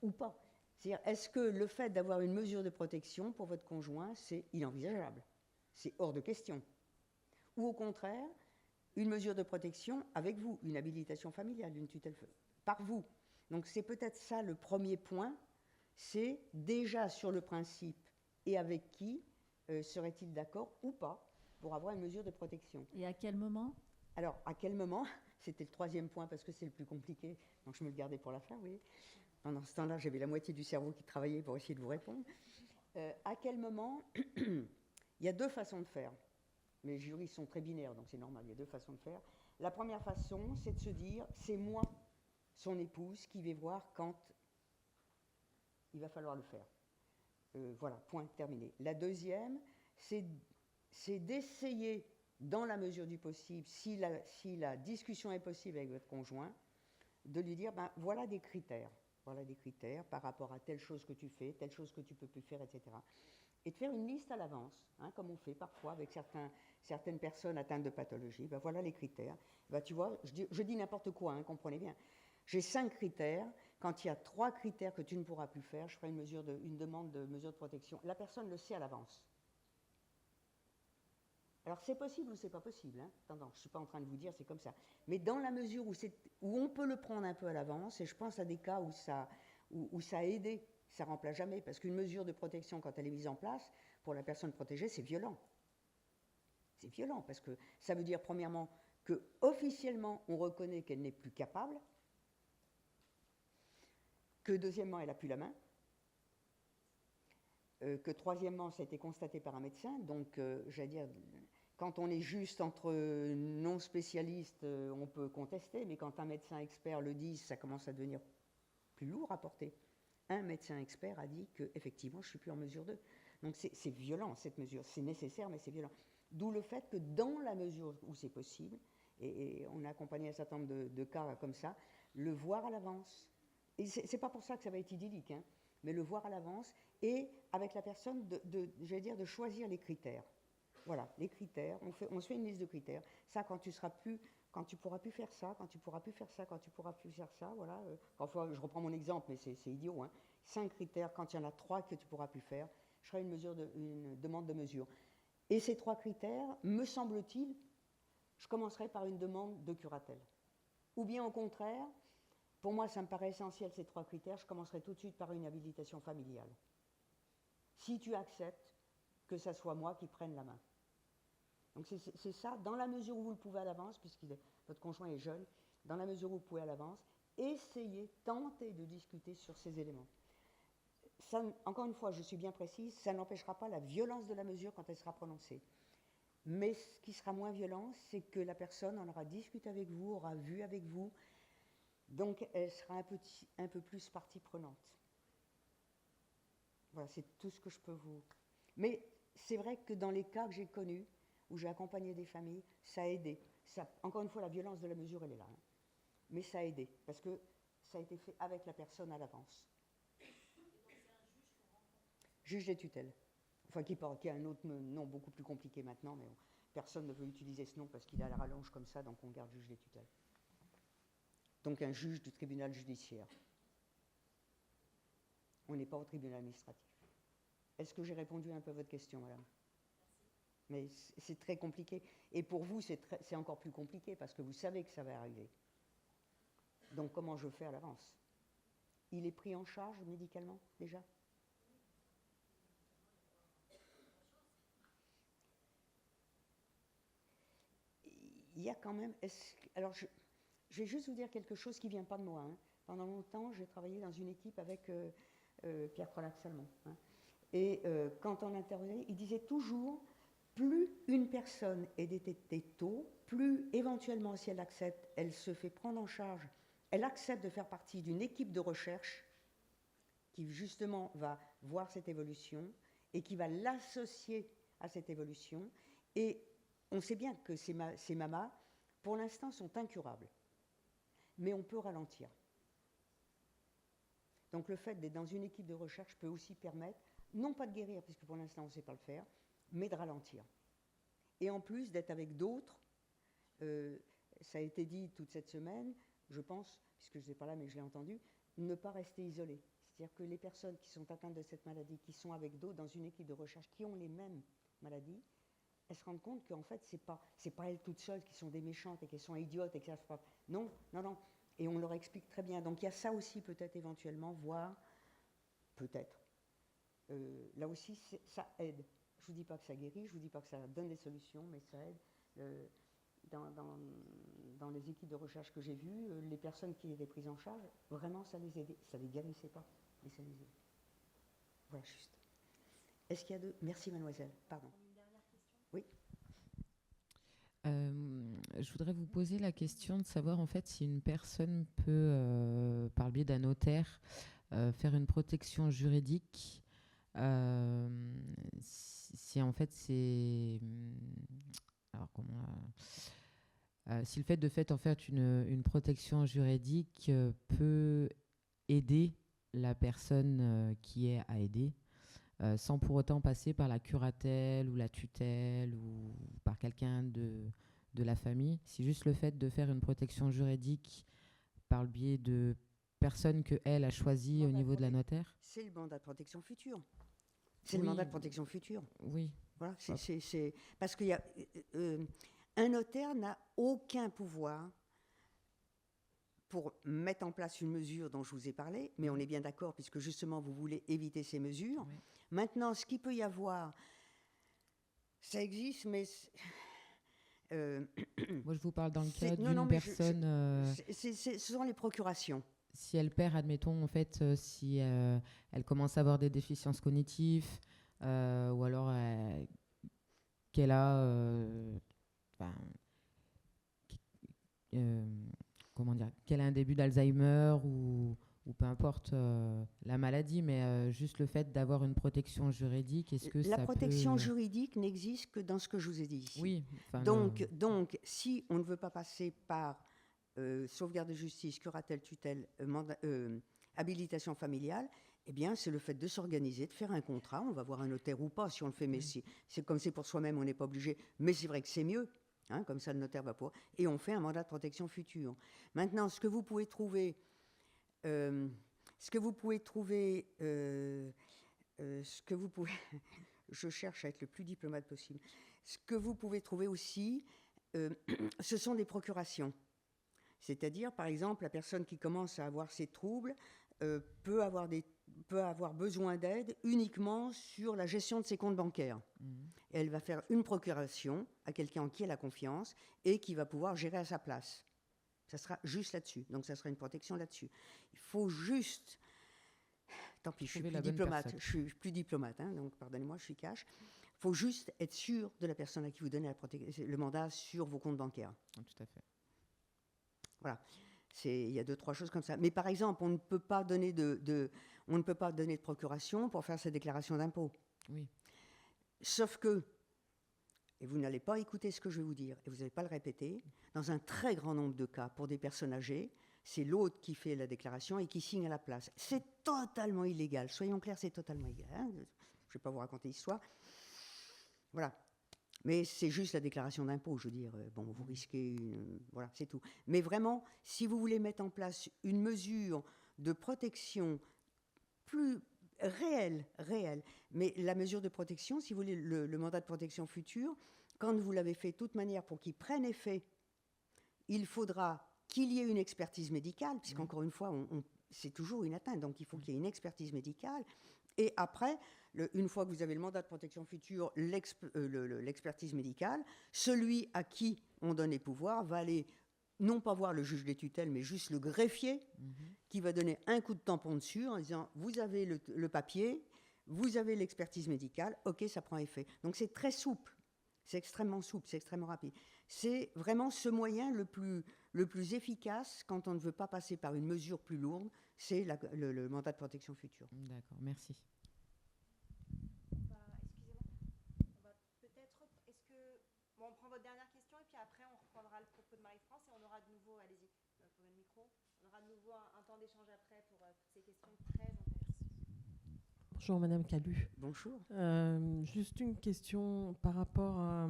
ou pas, c'est-à-dire, est-ce que le fait d'avoir une mesure de protection pour votre conjoint, c'est inenvisageable? C'est hors de question. Ou au contraire, une mesure de protection avec vous, une habilitation familiale, une tutelle par vous. Donc c'est peut-être ça le premier point, c'est déjà sur le principe et avec qui serait-il d'accord ou pas pour avoir une mesure de protection. Et à quel moment? Alors, à quel moment? C'était le troisième point parce que c'est le plus compliqué, donc je me le gardais pour la fin, oui. Pendant ce temps-là, j'avais la moitié du cerveau qui travaillait pour essayer de vous répondre. À quel moment? Il y a deux façons de faire. Les jurys sont très binaires, donc c'est normal, il y a deux façons de faire. La première façon, c'est de se dire, c'est moi, son épouse, qui vais voir quand il va falloir le faire. Voilà, point terminé. La deuxième, c'est d'essayer, dans la mesure du possible, si la discussion est possible avec votre conjoint, de lui dire, ben, voilà des critères par rapport à telle chose que tu fais, telle chose que tu peux plus faire, etc. Et de faire une liste à l'avance, hein, comme on fait parfois avec certaines personnes atteintes de pathologie. Ben voilà les critères. Ben tu vois, je dis n'importe quoi, hein, comprenez bien. J'ai 5 critères. Quand il y a 3 critères que tu ne pourras plus faire, je ferai une demande de mesure de protection. La personne le sait à l'avance. Alors c'est possible ou c'est pas possible, hein. Attends, je ne suis pas en train de vous dire c'est comme ça. Mais dans la mesure où on peut le prendre un peu à l'avance, et je pense à des cas où ça a aidé, ça ne remplace jamais, parce qu'une mesure de protection, quand elle est mise en place, pour la personne protégée, c'est violent. C'est violent, parce que ça veut dire, premièrement, que officiellement, on reconnaît qu'elle n'est plus capable, que deuxièmement, elle n'a plus la main, que troisièmement, ça a été constaté par un médecin, donc, j'allais dire, quand on est juste entre non spécialistes, on peut contester, mais quand un médecin expert le dit, ça commence à devenir plus lourd à porter. Un médecin expert a dit qu'effectivement, je ne suis plus en mesure de. Donc c'est violent, cette mesure. C'est nécessaire, mais c'est violent. D'où le fait que dans la mesure où c'est possible, et on a accompagné un certain nombre de cas comme ça, le voir à l'avance. Et ce n'est pas pour ça que ça va être idyllique, hein, mais le voir à l'avance et avec la personne, j'allais dire, de choisir les critères. Voilà, les critères. On se fait une liste de critères. Ça, quand tu pourras plus faire ça, quand tu pourras plus faire ça, quand tu pourras plus faire ça, voilà. Parfois, je reprends mon exemple, mais c'est idiot, hein. 5 critères, quand il y en a 3 que tu pourras plus faire, je ferai une demande de mesure. Et ces 3 critères, me semble-t-il, je commencerai par une demande de curatelle. Ou bien au contraire, pour moi, ça me paraît essentiel, ces 3 critères, je commencerai tout de suite par une habilitation familiale. Si tu acceptes que ça soit moi qui prenne la main. Donc c'est ça, dans la mesure où vous le pouvez à l'avance, puisque votre conjoint est jeune, dans la mesure où vous pouvez à l'avance, essayez, tentez de discuter sur ces éléments. Ça, encore une fois, je suis bien précise, ça n'empêchera pas la violence de la mesure quand elle sera prononcée. Mais ce qui sera moins violent, c'est que la personne en aura discuté avec vous, aura vu avec vous, donc elle sera un peu plus partie prenante. Voilà, c'est tout ce que je peux vous... Mais c'est vrai que dans les cas que j'ai connus, où j'ai accompagné des familles, ça a aidé. Ça, encore une fois, la violence de la mesure, elle est là. Hein. Mais ça a aidé, parce que ça a été fait avec la personne à l'avance. Juge des tutelles. Enfin, qui a un autre nom beaucoup plus compliqué maintenant, mais bon, personne ne veut utiliser ce nom parce qu'il a la rallonge comme ça, donc on garde juge des tutelles. Donc un juge du tribunal judiciaire. On n'est pas au tribunal administratif. Est-ce que j'ai répondu un peu à votre question, madame ? Mais c'est très compliqué. Et pour vous, c'est encore plus compliqué parce que vous savez que ça va arriver. Donc comment je fais à l'avance ? Il est pris en charge médicalement déjà ? Il y a quand même... Alors je vais juste vous dire quelque chose qui ne vient pas de moi. Hein. Pendant longtemps, j'ai travaillé dans une équipe avec Pierre Crolac-Salmon. Hein. Et quand on intervenait, il disait toujours, plus une personne est détectée tôt, plus éventuellement, si elle accepte, elle se fait prendre en charge, elle accepte de faire partie d'une équipe de recherche qui justement va voir cette évolution et qui va l'associer à cette évolution. Et on sait bien que ces mamas, pour l'instant, sont incurables. Mais on peut ralentir. Donc le fait d'être dans une équipe de recherche peut aussi permettre, non pas de guérir, puisque pour l'instant on ne sait pas le faire, mais de ralentir. Et en plus d'être avec d'autres, ça a été dit toute cette semaine, je pense, puisque je n'étais pas là mais je l'ai entendu, ne pas rester isolé. C'est-à-dire que les personnes qui sont atteintes de cette maladie, qui sont avec d'autres dans une équipe de recherche, qui ont les mêmes maladies, elles se rendent compte qu'en fait, c'est pas elles toutes seules qui sont des méchantes et qui sont idiotes et qui savent pas. Non, non, non. Et on leur explique très bien. Donc il y a ça aussi peut-être éventuellement, voire peut-être. Là aussi, ça aide. Je ne vous dis pas que ça guérit, je ne vous dis pas que ça donne des solutions, mais ça aide. Dans les équipes de recherche que j'ai vues, les personnes qui étaient prises en charge, vraiment ça les aidait. Ça ne les guérissait pas, mais ça les aidait. Voilà, juste. Est-ce qu'il y a deux... Merci mademoiselle, pardon. Oui. Je voudrais vous poser la question de savoir en fait si une personne peut, par le biais d'un notaire, faire une protection juridique, si en fait c'est... Alors comment... si le fait de en faire une protection juridique peut aider la personne qui est à aider, sans pour autant passer par la curatelle ou la tutelle ou par quelqu'un de la famille. C'est juste le fait de faire une protection juridique par le biais de personnes qu'elle a choisies au niveau de la notaire. C'est le mandat de protection future. C'est le mandat de protection future. Oui. Voilà, c'est parce qu'il y a... un notaire n'a aucun pouvoir pour mettre en place une mesure dont je vous ai parlé, mais on est bien d'accord puisque justement vous voulez éviter ces mesures. Oui. Maintenant, ce qu'il peut y avoir, ça existe, mais... Moi, je vous parle dans le cas d'une personne... ce sont les procurations. Si elle perd, admettons, en fait, si elle commence à avoir des déficiences cognitives, ou alors qu'elle a... comment dire, qu'elle a un début d'Alzheimer ou peu importe la maladie, mais juste le fait d'avoir une protection juridique, est-ce que la protection juridique n'existe que dans ce que je vous ai dit ici. Oui. Donc, si on ne veut pas passer par sauvegarde de justice, curatelle, tutelle, habilitation familiale, eh bien, c'est le fait de s'organiser, de faire un contrat. On va voir un notaire ou pas si on le fait, mais c'est comme c'est pour soi-même, on n'est pas obligé. Mais c'est vrai que c'est mieux. Hein, comme ça, le notaire va pouvoir. Et on fait un mandat de protection future. Maintenant, ce que vous pouvez trouver, je cherche à être le plus diplomate possible. Ce que vous pouvez trouver aussi, ce sont des procurations. C'est-à-dire, par exemple, la personne qui commence à avoir ces troubles peut avoir besoin d'aide uniquement sur la gestion de ses comptes bancaires. Elle va faire une procuration à quelqu'un en qui elle a confiance et qui va pouvoir gérer à sa place. Ça sera juste là-dessus. Donc, ça sera une protection là-dessus. Il faut juste... Tant pis, je suis plus diplomate, hein, donc pardonnez-moi, je suis cash. Il faut juste être sûr de la personne à qui vous donnez le mandat sur vos comptes bancaires. Tout à fait. Voilà. Il y a 2-3 choses comme ça. Mais par exemple, on ne peut pas donner de procuration pour faire sa déclaration d'impôt. Oui. Sauf que, et vous n'allez pas écouter ce que je vais vous dire, et vous n'allez pas le répéter, dans un très grand nombre de cas, pour des personnes âgées, c'est l'autre qui fait la déclaration et qui signe à la place. C'est totalement illégal. Soyons clairs, c'est totalement illégal. Hein, je ne vais pas vous raconter l'histoire. Voilà. Mais c'est juste la déclaration d'impôt, je veux dire. Bon, vous risquez... voilà, c'est tout. Mais vraiment, si vous voulez mettre en place une mesure de protection plus réelle, mais la mesure de protection, si vous voulez, le mandat de protection future, quand vous l'avez fait de toute manière pour qu'il prenne effet, il faudra qu'il y ait une expertise médicale, puisqu'encore une fois, c'est toujours une atteinte, donc il faut qu'il y ait une expertise médicale. Et après, une fois que vous avez le mandat de protection future, l'expertise médicale, celui à qui on donne les pouvoirs va aller non pas voir le juge des tutelles, mais juste le greffier, qui va donner un coup de tampon dessus en disant vous avez le papier, vous avez l'expertise médicale, ok, ça prend effet. Donc c'est très souple, c'est extrêmement souple, c'est extrêmement rapide. C'est vraiment ce moyen le plus efficace quand on ne veut pas passer par une mesure plus lourde, c'est le mandat de protection future. D'accord, merci. On prend votre dernière question et puis après on reprendra le propos de Marie-France et on aura de nouveau, allez-y, pour le micro, on aura de nouveau un temps d'échange après pour toutes ces questions très intéressantes. Bonjour Madame Calu. Bonjour. Juste une question par rapport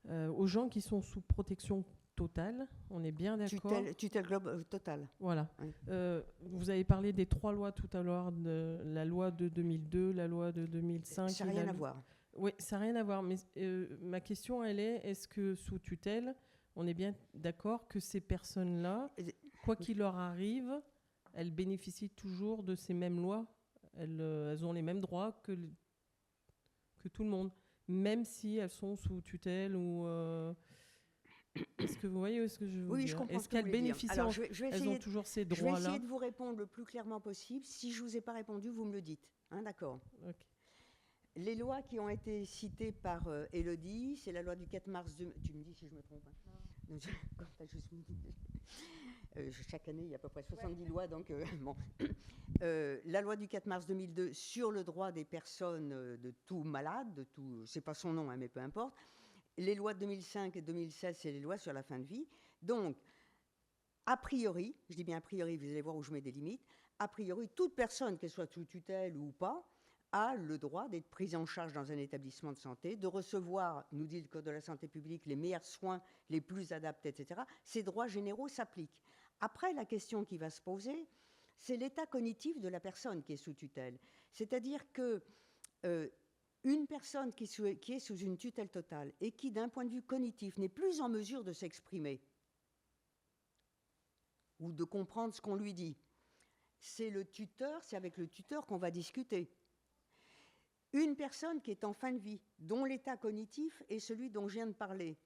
aux gens qui sont sous protection totale. On est bien d'accord. Tutelle totale. Voilà. Oui. Vous avez parlé des 3 lois tout à l'heure, de la loi de 2002, la loi de 2005. Ça n'a rien à voir. Oui, ça n'a rien à voir. Mais ma question, elle est-ce que sous tutelle, on est bien d'accord que ces personnes-là, quoi qu'il leur arrive, elles bénéficient toujours de ces mêmes lois? Elles ont les mêmes droits que tout le monde, même si elles sont sous tutelle ou... Est-ce que vous voyez ce que je veux dire? Oui, je comprends. Est-ce qu'elles bénéficient? Alors, elles ont toujours ces je vais droits-là? essayer de vous répondre le plus clairement possible. Si je ne vous ai pas répondu, vous me le dites. Hein, d'accord. Ok. Les lois qui ont été citées par Élodie, c'est la loi du 4 mars... Tu me dis si je me trompe. Hein. Chaque année, il y a à peu près 70 lois. Donc, bon. La loi du 4 mars 2002 sur le droit des personnes de tout malade, de tout, c'est pas son nom, hein, mais peu importe. Les lois de 2005 et 2016, c'est les lois sur la fin de vie. Donc, a priori, je dis bien a priori, vous allez voir où je mets des limites, a priori, toute personne, qu'elle soit sous tutelle ou pas, a le droit d'être prise en charge dans un établissement de santé, de recevoir, nous dit le Code de la santé publique, les meilleurs soins, les plus adaptés, etc. Ces droits généraux s'appliquent. Après, la question qui va se poser, c'est l'état cognitif de la personne qui est sous tutelle. C'est-à-dire que une personne qui est sous une tutelle totale et qui, d'un point de vue cognitif, n'est plus en mesure de s'exprimer ou de comprendre ce qu'on lui dit, c'est avec le tuteur qu'on va discuter. Une personne qui est en fin de vie, dont l'état cognitif est celui dont je viens de parler,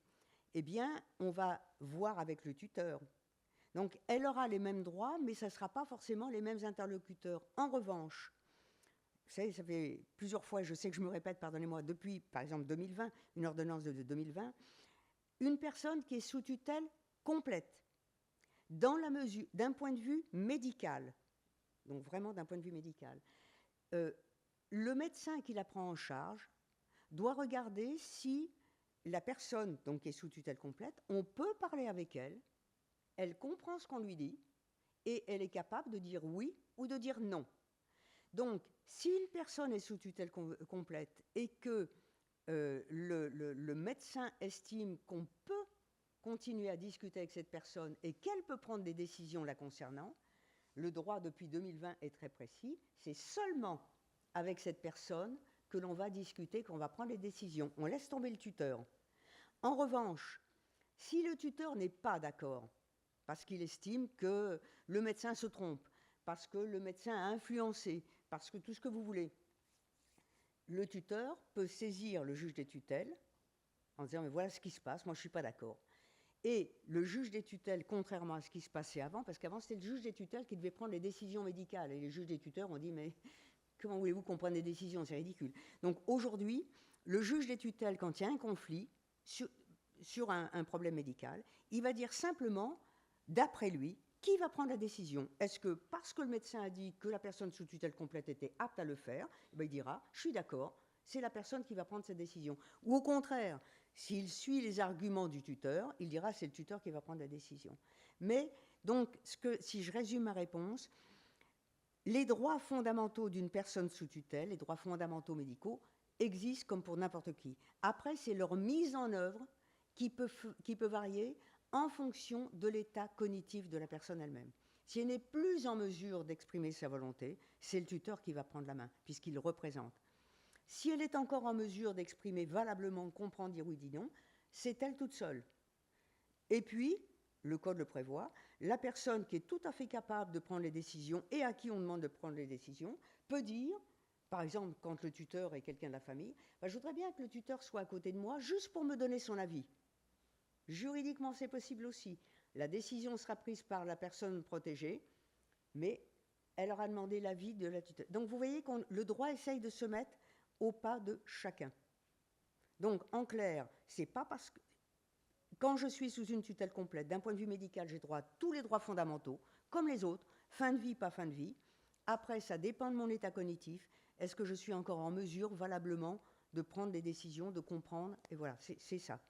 eh bien, on va voir avec le tuteur. Donc, elle aura les mêmes droits, mais ce ne sera pas forcément les mêmes interlocuteurs. En revanche, vous savez, ça fait plusieurs fois, je sais que je me répète, pardonnez-moi, depuis, par exemple, 2020, une ordonnance de 2020, une personne qui est sous tutelle complète, dans la mesure, d'un point de vue médical, donc vraiment d'un point de vue médical, le médecin qui la prend en charge doit regarder si la personne donc, qui est sous tutelle complète, on peut parler avec elle, elle comprend ce qu'on lui dit, et elle est capable de dire oui ou de dire non. Donc, si une personne est sous tutelle complète et que le médecin estime qu'on peut continuer à discuter avec cette personne et qu'elle peut prendre des décisions la concernant, le droit depuis 2020 est très précis, c'est seulement avec cette personne que l'on va discuter, qu'on va prendre les décisions. On laisse tomber le tuteur. En revanche, si le tuteur n'est pas d'accord, parce qu'il estime que le médecin se trompe, parce que le médecin a influencé, parce que tout ce que vous voulez, le tuteur peut saisir le juge des tutelles en disant « mais voilà ce qui se passe, moi je ne suis pas d'accord ». Et le juge des tutelles, contrairement à ce qui se passait avant, parce qu'avant c'était le juge des tutelles qui devait prendre les décisions médicales, et les juges des tuteurs ont dit « mais comment voulez-vous qu'on prenne des décisions, c'est ridicule ». Donc aujourd'hui, le juge des tutelles, quand il y a un conflit sur un problème médical, il va dire simplement, d'après lui, qui va prendre la décision. Est-ce que parce que le médecin a dit que la personne sous tutelle complète était apte à le faire, il dira « je suis d'accord, c'est la personne qui va prendre cette décision ». Ou au contraire, s'il suit les arguments du tuteur, il dira « c'est le tuteur qui va prendre la décision ». Mais donc, si je résume ma réponse, les droits fondamentaux d'une personne sous tutelle, les droits fondamentaux médicaux, existent comme pour n'importe qui. Après, c'est leur mise en œuvre qui peut varier en fonction de l'état cognitif de la personne elle-même. Si elle n'est plus en mesure d'exprimer sa volonté, c'est le tuteur qui va prendre la main, puisqu'il le représente. Si elle est encore en mesure d'exprimer valablement, comprendre, dire oui, dire non, c'est elle toute seule. Et puis, le Code le prévoit, la personne qui est tout à fait capable de prendre les décisions et à qui on demande de prendre les décisions peut dire, par exemple, quand le tuteur est quelqu'un de la famille, je voudrais bien que le tuteur soit à côté de moi juste pour me donner son avis. Juridiquement, c'est possible aussi. La décision sera prise par la personne protégée, mais elle aura demandé l'avis de la tutelle. Donc vous voyez que le droit essaye de se mettre au pas de chacun. Donc en clair, c'est pas parce que quand je suis sous une tutelle complète, d'un point de vue médical, j'ai droit à tous les droits fondamentaux, comme les autres, fin de vie, pas fin de vie. Après, ça dépend de mon état cognitif. Est-ce que je suis encore en mesure, valablement, de prendre des décisions, de comprendre? Et voilà, c'est ça.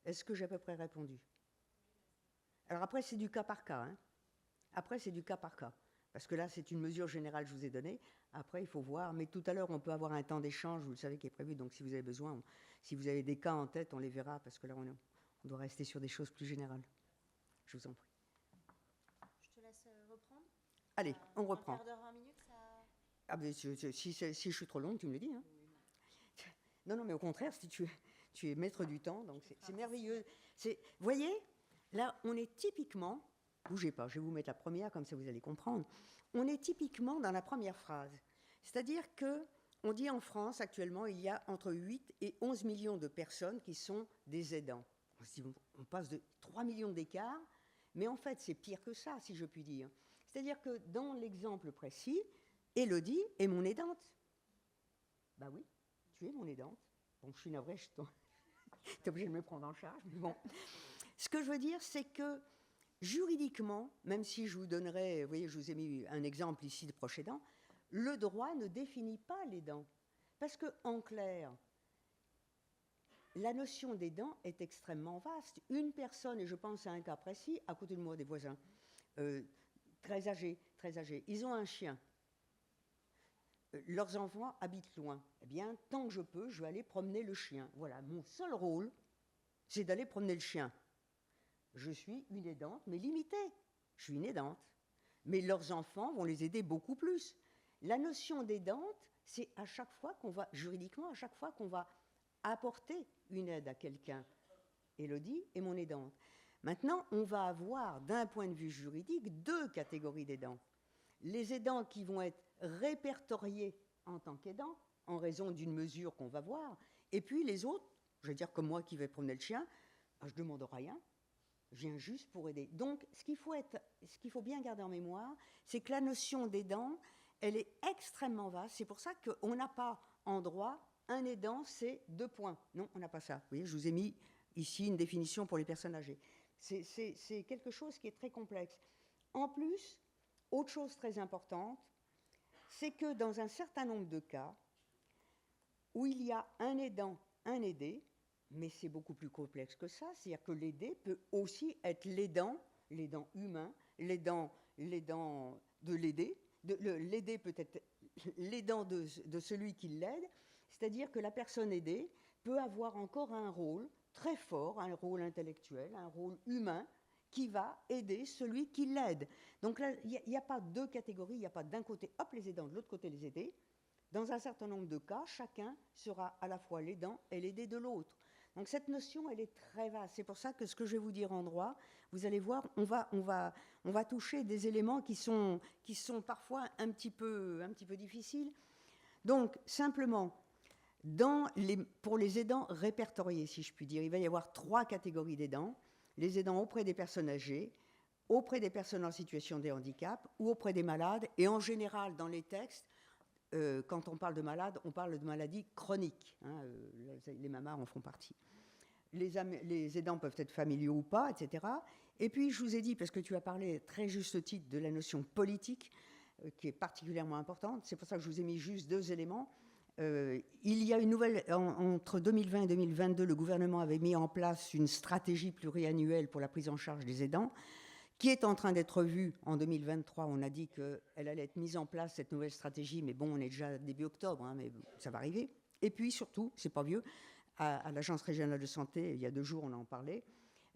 Est-ce que j'ai à peu près répondu? Alors après, c'est du cas par cas. Hein. Après, c'est du cas par cas. Parce que là, c'est une mesure générale que je vous ai donnée. Après, il faut voir. Mais tout à l'heure, on peut avoir un temps d'échange, vous le savez, qui est prévu. Donc, si vous avez besoin, si vous avez des cas en tête, on les verra. Parce que là, on doit rester sur des choses plus générales. Je vous en prie. Je te laisse reprendre. Allez, on reprend. Un quart d'heure, 20 minutes, ça... Ah, mais si je suis trop longue, tu me le dis. Hein. Non, mais au contraire, si tu es maître du temps, donc c'est merveilleux. Vous voyez, là, on est typiquement, bougez pas, je vais vous mettre la première, comme ça vous allez comprendre. On est typiquement dans la première phrase. C'est-à-dire qu'on dit en France, actuellement, il y a entre 8 et 11 millions de personnes qui sont des aidants. On passe de 3 millions d'écart, mais en fait, c'est pire que ça, si je puis dire. C'est-à-dire que dans l'exemple précis, Élodie est mon aidante. Ben oui, tu es mon aidante. Bon, je suis navrée, tu es obligé de me prendre en charge, mais bon. Ce que je veux dire, c'est que juridiquement, même si je vous donnerais, vous voyez, je vous ai mis un exemple ici de proche aidant, le droit ne définit pas l'aidant. Parce qu'en clair, la notion d'aidant est extrêmement vaste. Une personne, et je pense à un cas précis, à côté de moi, des voisins, très âgés, ils ont un chien. Leurs enfants habitent loin. Eh bien, tant que je peux, je vais aller promener le chien. Voilà, mon seul rôle, c'est d'aller promener le chien. Je suis une aidante, mais limitée. Je suis une aidante. Mais leurs enfants vont les aider beaucoup plus. La notion d'aidante, c'est à chaque fois qu'on va, juridiquement, à chaque fois qu'on va apporter une aide à quelqu'un. Élodie est mon aidante. Maintenant, on va avoir, d'un point de vue juridique, 2 catégories d'aidants. Les aidants qui vont être répertoriés en tant qu'aidants, en raison d'une mesure qu'on va voir, et puis les autres, je veux dire comme moi qui vais promener le chien, je ne demande rien, je viens juste pour aider. Donc, ce qu'il faut bien garder en mémoire, c'est que la notion d'aidant, elle est extrêmement vaste. C'est pour ça qu'on n'a pas en droit, un aidant, c'est 2 points. Non, on n'a pas ça. Vous voyez, je vous ai mis ici une définition pour les personnes âgées. C'est quelque chose qui est très complexe. En plus, autre chose très importante, c'est que dans un certain nombre de cas, où il y a un aidant, un aidé, mais c'est beaucoup plus complexe que ça, c'est-à-dire que l'aidé peut aussi être l'aidant humain, l'aidant de l'aidé, l'aidé peut être l'aidant de celui qui l'aide, c'est-à-dire que la personne aidée peut avoir encore un rôle très fort, un rôle intellectuel, un rôle humain, qui va aider celui qui l'aide. Donc là, il n'y a pas 2 catégories, il n'y a pas d'un côté, hop, les aidants, de l'autre côté, les aidés. Dans un certain nombre de cas, chacun sera à la fois l'aidant et l'aidé de l'autre. Donc cette notion, elle est très vaste. C'est pour ça que ce que je vais vous dire en droit, vous allez voir, on va toucher des éléments qui sont parfois un petit peu difficiles. Donc, simplement, pour les aidants répertoriés, si je puis dire, il va y avoir 3 catégories d'aidants. Les aidants auprès des personnes âgées, auprès des personnes en situation de handicap ou auprès des malades. Et en général, dans les textes, quand on parle de malades, on parle de maladies chroniques. Hein, les mamas en font partie. Les aidants peuvent être familiaux ou pas, etc. Et puis, je vous ai dit, parce que tu as parlé très juste titre de la notion politique, qui est particulièrement importante, c'est pour ça que je vous ai mis juste 2 éléments. Il y a une nouvelle, entre 2020 et 2022, le gouvernement avait mis en place une stratégie pluriannuelle pour la prise en charge des aidants, qui est en train d'être revue en 2023. On a dit qu'elle allait être mise en place, cette nouvelle stratégie, mais bon, on est déjà début octobre, hein, mais ça va arriver. Et puis surtout, c'est pas vieux, à l'Agence régionale de santé, il y a 2 jours, on en parlait,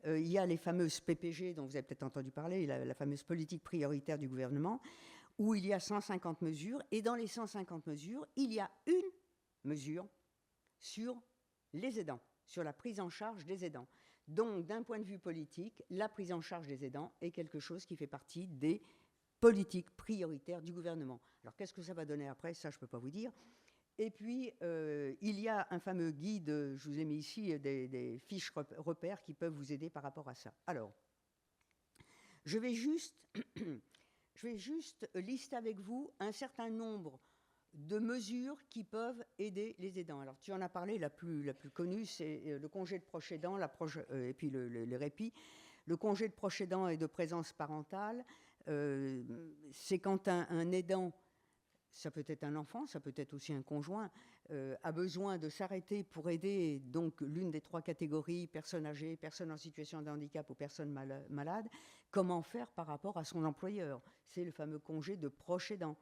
il y a les fameuses PPG dont vous avez peut-être entendu parler, la fameuse politique prioritaire du gouvernement, où il y a 150 mesures, et dans les 150 mesures, il y a une mesure sur les aidants, sur la prise en charge des aidants. Donc, d'un point de vue politique, la prise en charge des aidants est quelque chose qui fait partie des politiques prioritaires du gouvernement. Alors, qu'est-ce que ça va donner après? Ça, je ne peux pas vous dire. Et puis, il y a un fameux guide, je vous ai mis ici des fiches repères qui peuvent vous aider par rapport à ça. Alors, Je vais juste, je vais juste lister avec vous un certain nombre de mesures qui peuvent aider les aidants. Alors, tu en as parlé, la plus connue, c'est le congé de proche aidant, et puis le répit. Le congé de proche aidant et de présence parentale, c'est quand un aidant, ça peut être un enfant, ça peut être aussi un conjoint, a besoin de s'arrêter pour aider donc l'une des 3 catégories, personnes âgées, personnes en situation de handicap ou personnes malades, comment faire par rapport à son employeur. C'est le fameux congé de proche aidant.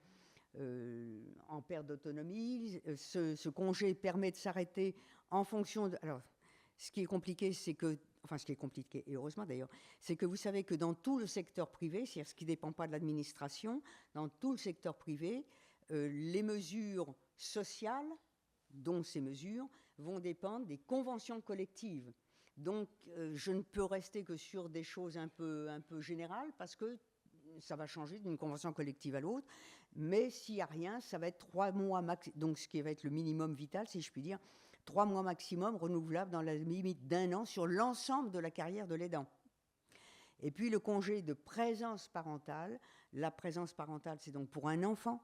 En perte d'autonomie, ce congé permet de s'arrêter en fonction de... Alors, ce qui est compliqué, c'est que... Enfin, ce qui est compliqué, et heureusement d'ailleurs, c'est que vous savez que dans tout le secteur privé, c'est-à-dire ce qui ne dépend pas de l'administration, dans tout le secteur privé, les mesures sociales, dont ces mesures, vont dépendre des conventions collectives. Donc, je ne peux rester que sur des choses un peu générales, parce que ça va changer d'une convention collective à l'autre. Mais s'il n'y a rien, ça va être 3 mois maximum, donc ce qui va être le minimum vital, si je puis dire, 3 mois maximum renouvelables dans la limite d'1 an sur l'ensemble de la carrière de l'aidant. Et puis le congé de présence parentale. La présence parentale, c'est donc pour un enfant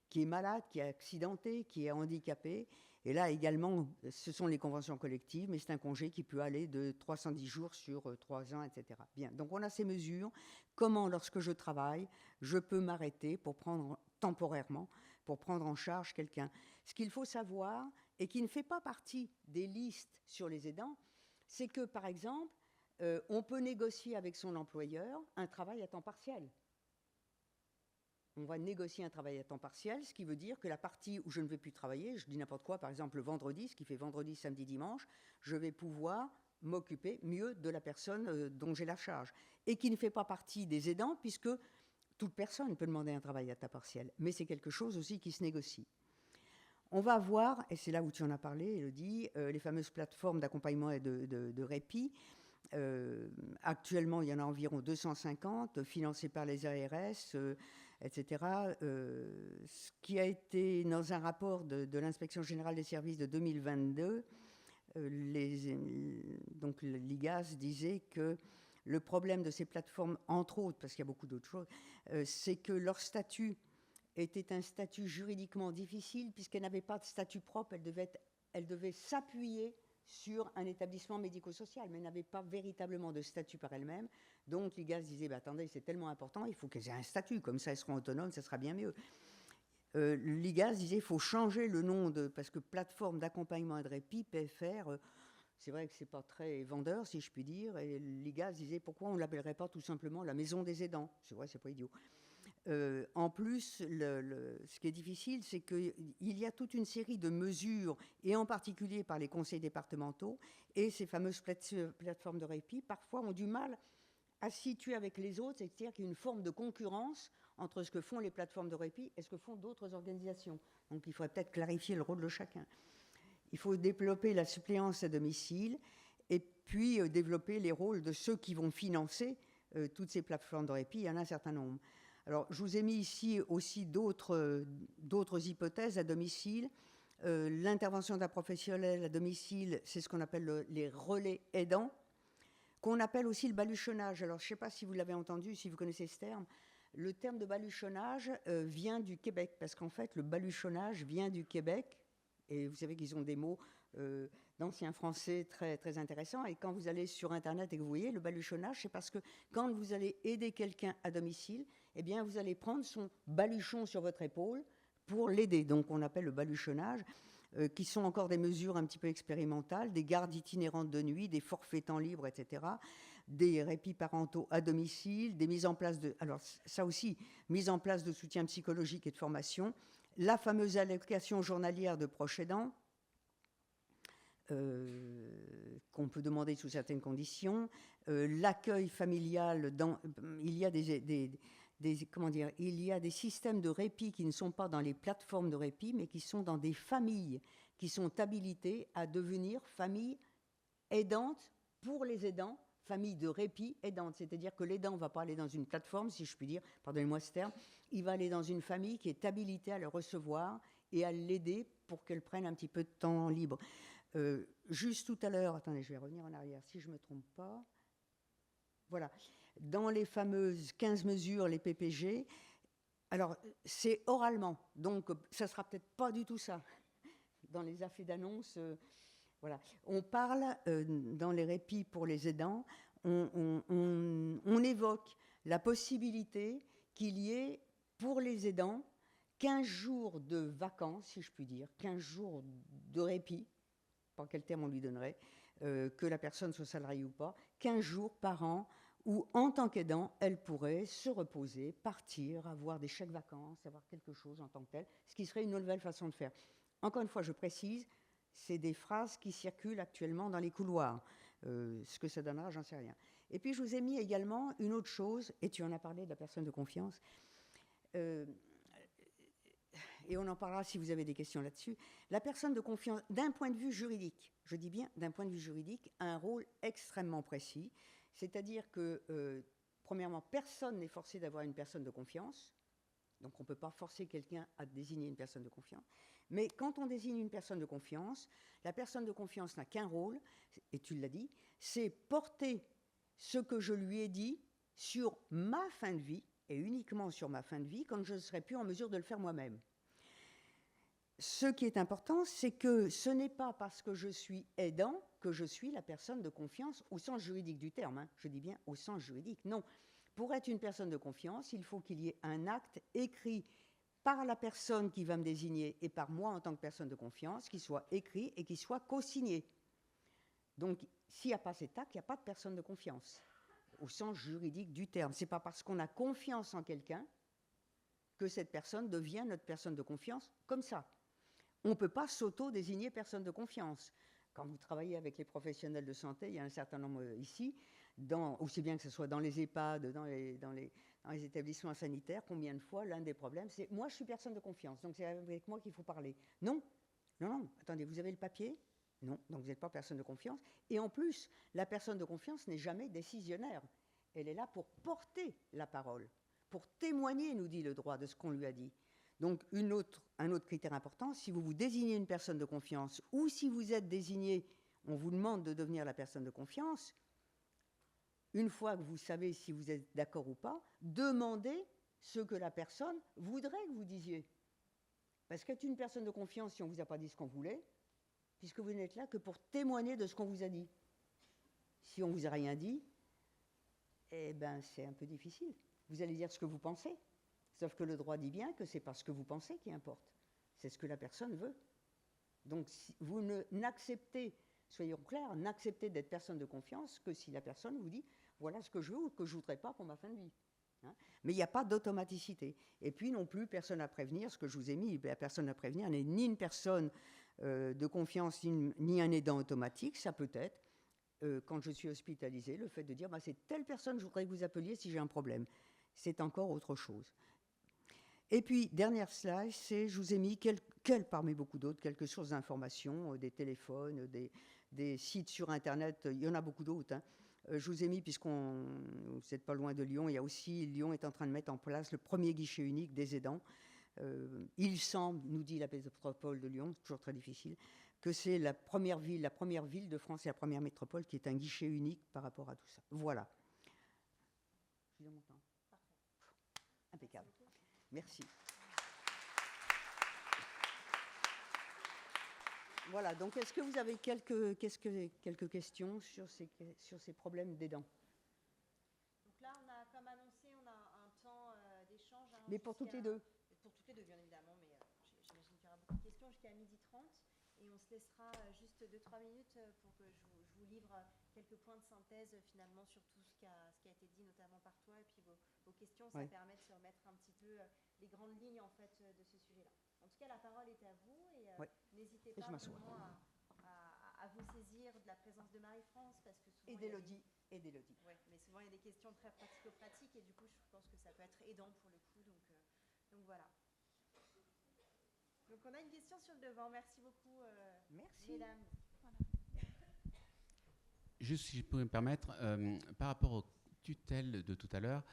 qui est malade, qui est accidenté, qui est handicapé. Et là également, ce sont les conventions collectives, mais c'est un congé qui peut aller de 310 jours sur 3 ans, etc. Bien, donc on a ces mesures. Comment, lorsque je travaille, je peux m'arrêter pour prendre temporairement, pour prendre en charge quelqu'un. Ce qu'il faut savoir, et qui ne fait pas partie des listes sur les aidants, c'est que, par exemple, on peut négocier avec son employeur un travail à temps partiel. On va négocier un travail à temps partiel, ce qui veut dire que la partie où je ne vais plus travailler, je dis n'importe quoi, par exemple le vendredi, ce qui fait vendredi, samedi, dimanche, je vais pouvoir m'occuper mieux de la personne dont j'ai la charge. Et qui ne fait pas partie des aidants, puisque toute personne peut demander un travail à temps partiel. Mais c'est quelque chose aussi qui se négocie. On va voir, et c'est là où tu en as parlé, Élodie, les fameuses plateformes d'accompagnement et de répit. Actuellement, il y en a environ 250, financées par les ARS, etc. Ce qui a été dans un rapport de l'Inspection générale des services de 2022, donc l'IGAS disait que le problème de ces plateformes, entre autres, parce qu'il y a beaucoup d'autres choses, c'est que leur statut était un statut juridiquement difficile, puisqu'elle n'avait pas de statut propre, elle devait s'appuyer sur un établissement médico-social, mais n'avait pas véritablement de statut par elle-même. Donc l'IGAS disait, attendez, c'est tellement important, il faut qu'elles aient un statut, comme ça elles seront autonomes, ça sera bien mieux. L'IGAS disait, il faut changer le nom, parce que plateforme d'accompagnement et de répit, PFR, c'est vrai que c'est pas très vendeur, si je puis dire, et l'IGAS disait, pourquoi on ne l'appellerait pas tout simplement la maison des aidants? C'est vrai, c'est pas idiot. En plus, ce qui est difficile, c'est qu'il y a toute une série de mesures, et en particulier par les conseils départementaux, et ces fameuses plateformes de répit, parfois ont du mal à se situer avec les autres, c'est-à-dire qu'il y a une forme de concurrence entre ce que font les plateformes de répit et ce que font d'autres organisations. Donc il faudrait peut-être clarifier le rôle de chacun. Il faut développer la suppléance à domicile, et puis développer les rôles de ceux qui vont financer toutes ces plateformes de répit. Il y en a un certain nombre. Alors, je vous ai mis ici aussi d'autres hypothèses à domicile. L'intervention d'un professionnel à domicile, c'est ce qu'on appelle les relais aidants, qu'on appelle aussi le baluchonnage. Alors, je ne sais pas si vous l'avez entendu, si vous connaissez ce terme. Le terme de baluchonnage vient du Québec, parce qu'en fait, le baluchonnage vient du Québec, et vous savez qu'ils ont des mots d'ancien français très, très intéressants, et quand vous allez sur Internet et que vous voyez le baluchonnage, c'est parce que quand vous allez aider quelqu'un à domicile, eh bien, vous allez prendre son baluchon sur votre épaule pour l'aider. Donc, on appelle le baluchonnage, qui sont encore des mesures un petit peu expérimentales, des gardes itinérantes de nuit, des forfaits temps libres, etc., des répits parentaux à domicile, des mises en place de... Alors, ça aussi, mise en place de soutien psychologique et de formation, la fameuse allocation journalière de proche aidant, qu'on peut demander sous certaines conditions, l'accueil familial, il y a il y a des systèmes de répit qui ne sont pas dans les plateformes de répit, mais qui sont dans des familles qui sont habilitées à devenir familles aidantes pour les aidants, famille de répit aidante. C'est-à-dire que l'aidant ne va pas aller dans une plateforme, si je puis dire, pardonnez-moi ce terme, il va aller dans une famille qui est habilitée à le recevoir et à l'aider pour qu'elle prenne un petit peu de temps libre. Juste tout à l'heure, attendez, je vais revenir en arrière si je ne me trompe pas. Voilà. dans les fameuses 15 mesures, les PPG, alors c'est oralement, donc ça ne sera peut-être pas du tout ça. Dans les affaires d'annonce, voilà. On parle, dans les répits pour les aidants, on évoque la possibilité qu'il y ait, pour les aidants, 15 jours de vacances, si je puis dire, 15 jours de répit, par quel terme on lui donnerait, que la personne soit salariée ou pas, 15 jours par an, où, en tant qu'aidant, elle pourrait se reposer, partir, avoir des chèques vacances, avoir quelque chose en tant que tel, ce qui serait une nouvelle façon de faire. Encore une fois, je précise, c'est des phrases qui circulent actuellement dans les couloirs. Ce que ça donnera, j'en sais rien. Et puis, je vous ai mis également une autre chose, et tu en as parlé de la personne de confiance, et on en parlera si vous avez des questions là-dessus. La personne de confiance, d'un point de vue juridique, je dis bien d'un point de vue juridique, a un rôle extrêmement précis. C'est-à-dire que, premièrement, personne n'est forcé d'avoir une personne de confiance. Donc, on ne peut pas forcer quelqu'un à désigner une personne de confiance. Mais quand on désigne une personne de confiance, la personne de confiance n'a qu'un rôle, et tu l'as dit, c'est porter ce que je lui ai dit sur ma fin de vie, et uniquement sur ma fin de vie, quand je ne serai plus en mesure de le faire moi-même. Ce qui est important, c'est que ce n'est pas parce que je suis aidant que je suis la personne de confiance au sens juridique du terme. Hein. Je dis bien au sens juridique. Non. Pour être une personne de confiance, il faut qu'il y ait un acte écrit par la personne qui va me désigner et par moi en tant que personne de confiance, qui soit écrit et qui soit co-signé. Donc, s'il n'y a pas cet acte, il n'y a pas de personne de confiance, au sens juridique du terme. Ce n'est pas parce qu'on a confiance en quelqu'un que cette personne devient notre personne de confiance comme ça. On ne peut pas s'auto-désigner personne de confiance. Quand vous travaillez avec les professionnels de santé, il y a un certain nombre ici, aussi bien que ce soit dans les EHPAD, dans les établissements sanitaires, combien de fois l'un des problèmes, c'est « moi je suis personne de confiance, donc c'est avec moi qu'il faut parler ». Non, attendez, vous avez le papier ? Non, donc vous n'êtes pas personne de confiance. Et en plus, la personne de confiance n'est jamais décisionnaire. Elle est là pour porter la parole, pour témoigner, nous dit le droit, de ce qu'on lui a dit. Donc, un autre critère important, si vous vous désignez une personne de confiance ou si vous êtes désigné, on vous demande de devenir la personne de confiance, une fois que vous savez si vous êtes d'accord ou pas, demandez ce que la personne voudrait que vous disiez. Parce qu'être une personne de confiance, si on ne vous a pas dit ce qu'on voulait, puisque vous n'êtes là que pour témoigner de ce qu'on vous a dit. Si on ne vous a rien dit, eh bien, c'est un peu difficile. Vous allez dire ce que vous pensez. Sauf que le droit dit bien que c'est pas ce que vous pensez qui importe. C'est ce que la personne veut. Donc, si vous n'acceptez, soyons clairs, n'acceptez d'être personne de confiance que si la personne vous dit « voilà ce que je veux ou que je ne voudrais pas pour ma fin de vie ». Hein, mais il n'y a pas d'automaticité. Et puis non plus, personne à prévenir, ce que je vous ai mis, la personne à prévenir n'est ni une personne de confiance, ni un aidant automatique. Ça peut être, quand je suis hospitalisée, le fait de dire bah, « c'est telle personne, je voudrais que vous appeliez si j'ai un problème ». C'est encore autre chose. Et puis, dernière slide, je vous ai mis, parmi beaucoup d'autres, quelques sources d'informations, des téléphones, des sites sur Internet, il y en a beaucoup d'autres. Hein. Je vous ai mis, vous n'êtes pas loin de Lyon, il y a aussi, Lyon est en train de mettre en place le premier guichet unique des aidants. Il semble, nous dit la métropole de Lyon, c'est toujours très difficile, que c'est la première ville de France et la première métropole qui est un guichet unique par rapport à tout ça. Voilà. Je suis dans mon temps. Parfait. Impeccable. Merci. Voilà, donc est-ce que vous avez quelques questions sur ces problèmes d'aidants? Donc là, on a, comme annoncé, on a un temps d'échange. Hein, mais pour toutes les deux? Pour toutes les deux, bien évidemment, mais j'imagine qu'il y aura beaucoup de questions jusqu'à 12h30. Et on se laissera juste 2-3 minutes pour que je vous livre quelques points de synthèse finalement sur tout ce qui a été dit, notamment par toi, et puis vos questions. Ça permet de se remettre un petit peu les grandes lignes en fait de ce sujet-là. En tout cas, la parole est à vous et n'hésitez pas vraiment à vous saisir de la présence de Marie-France parce que souvent, et d'Élodie. Ouais, mais souvent il y a des questions très pratico-pratiques et du coup, je pense que ça peut être aidant pour le coup. Donc voilà. Donc on a une question sur le devant. Merci beaucoup, merci. Mesdames. Voilà. Juste si je peux me permettre, par rapport aux tutelles de tout à l'heure,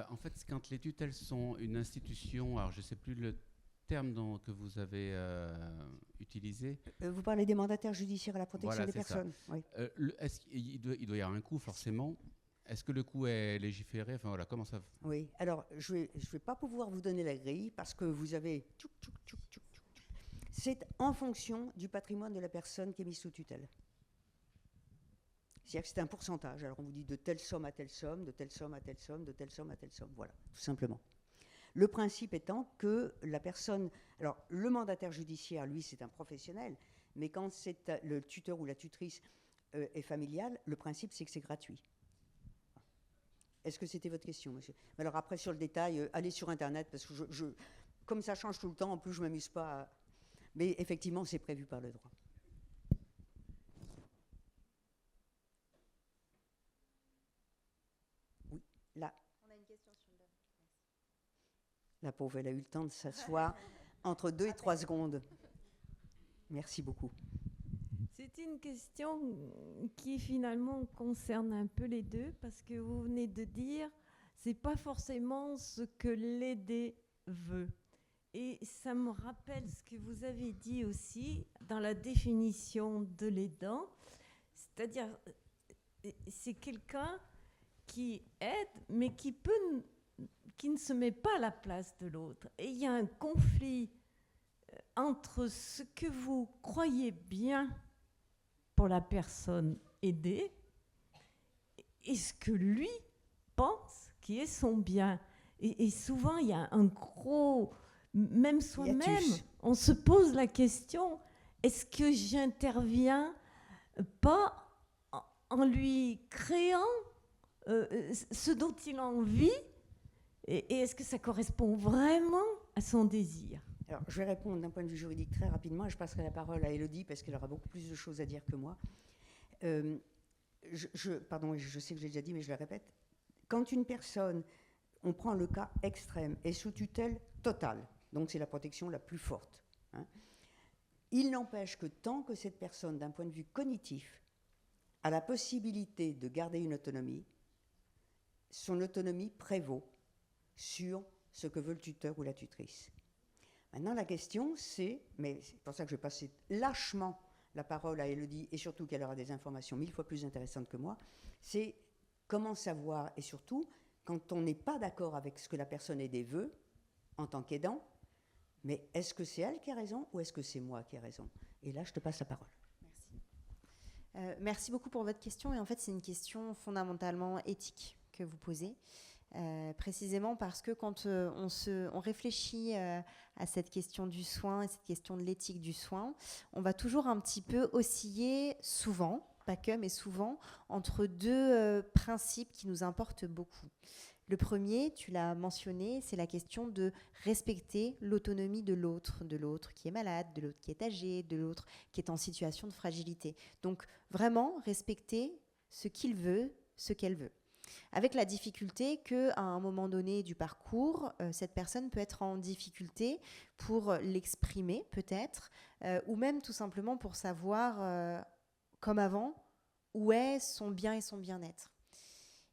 en fait, quand les tutelles sont une institution, alors je ne sais plus le terme que vous avez utilisé. Vous parlez des mandataires judiciaires à la protection des personnes. Oui. Il doit y avoir un coût forcément. Est-ce que le coût est légiféré? Enfin voilà, comment ça? Oui, alors je vais pas pouvoir vous donner la grille parce que vous avez... C'est en fonction du patrimoine de la personne qui est mise sous tutelle. C'est-à-dire que c'est un pourcentage. Alors on vous dit de telle somme à telle somme, de telle somme à telle somme, de telle somme à telle somme. Voilà, tout simplement. Le principe étant que la personne... Alors le mandataire judiciaire, lui, c'est un professionnel, mais quand c'est le tuteur ou la tutrice est familial, le principe, c'est que c'est gratuit. Est-ce que c'était votre question, monsieur? Alors après, sur le détail, allez sur Internet, parce que comme ça change tout le temps, en plus, je ne m'amuse pas à... Mais effectivement, c'est prévu par le droit. Oui, là. On a une question sur le... La pauvre, elle a eu le temps de s'asseoir entre 2 et 3 secondes. Merci beaucoup. C'est une question qui finalement concerne un peu les deux, parce que vous venez de dire, c'est pas forcément ce que l'aidé veut. Et ça me rappelle ce que vous avez dit aussi dans la définition de l'aidant, c'est-à-dire c'est quelqu'un qui aide, mais qui ne se met pas à la place de l'autre. Et il y a un conflit entre ce que vous croyez bien pour la personne aidée et ce que lui pense qui est son bien. Et souvent, il y a un gros... Même soi-même, on se pose la question, est-ce que j'interviens pas en lui créant ce dont il a envie, et est-ce que ça correspond vraiment à son désir? Alors, je vais répondre d'un point de vue juridique très rapidement, et je passerai la parole à Élodie, parce qu'elle aura beaucoup plus de choses à dire que moi. Pardon, je sais que j'ai déjà dit, mais je le répète. Quand une personne, on prend le cas extrême, est sous tutelle totale, donc c'est la protection la plus forte, hein, il n'empêche que tant que cette personne, d'un point de vue cognitif, a la possibilité de garder une autonomie, son autonomie prévaut sur ce que veut le tuteur ou la tutrice. Maintenant, la question, c'est, mais c'est pour ça que je vais passer lâchement la parole à Élodie, et surtout qu'elle aura des informations 1000 fois plus intéressantes que moi, c'est comment savoir, et surtout, quand on n'est pas d'accord avec ce que la personne aidée veut, en tant qu'aidant, mais est-ce que c'est elle qui a raison ou est-ce que c'est moi qui ai raison? Et là, je te passe la parole. Merci. Merci beaucoup pour votre question. Et en fait, c'est une question fondamentalement éthique que vous posez. Précisément parce que quand on réfléchit à cette question du soin et cette question de l'éthique du soin, on va toujours un petit peu osciller souvent, pas que, mais souvent, entre deux principes qui nous importent beaucoup. Le premier, tu l'as mentionné, c'est la question de respecter l'autonomie de l'autre qui est malade, de l'autre qui est âgé, de l'autre qui est en situation de fragilité. Donc vraiment respecter ce qu'il veut, ce qu'elle veut. Avec la difficulté qu'à un moment donné du parcours, cette personne peut être en difficulté pour l'exprimer peut-être, ou même tout simplement pour savoir, comme avant, où est son bien et son bien-être.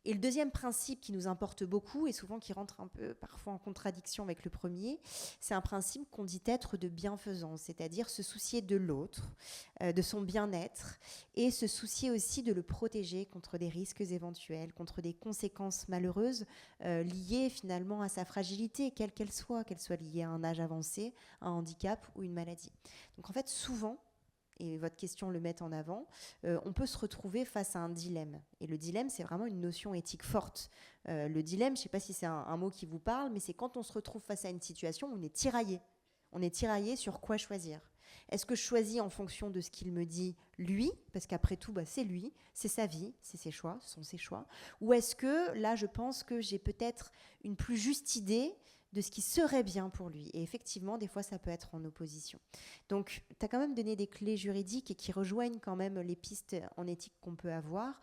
Et le deuxième principe qui nous importe beaucoup, et souvent qui rentre un peu parfois en contradiction avec le premier, c'est un principe qu'on dit être de bienfaisance, c'est-à-dire se soucier de l'autre, de son bien-être, et se soucier aussi de le protéger contre des risques éventuels, contre des conséquences malheureuses liées finalement à sa fragilité, quelle qu'elle soit liée à un âge avancé, à un handicap ou une maladie. Donc en fait, souvent, et votre question le met en avant, on peut se retrouver face à un dilemme. Et le dilemme, c'est vraiment une notion éthique forte. Le dilemme, je ne sais pas si c'est un mot qui vous parle, mais c'est quand on se retrouve face à une situation où on est tiraillé. On est tiraillé sur quoi choisir. Est-ce que je choisis en fonction de ce qu'il me dit, lui, parce qu'après tout, c'est lui, c'est sa vie, c'est ses choix, ce sont ses choix. Ou est-ce que, là, je pense que j'ai peut-être une plus juste idée de ce qui serait bien pour lui. Et effectivement, des fois, ça peut être en opposition. Donc, tu as quand même donné des clés juridiques et qui rejoignent quand même les pistes en éthique qu'on peut avoir.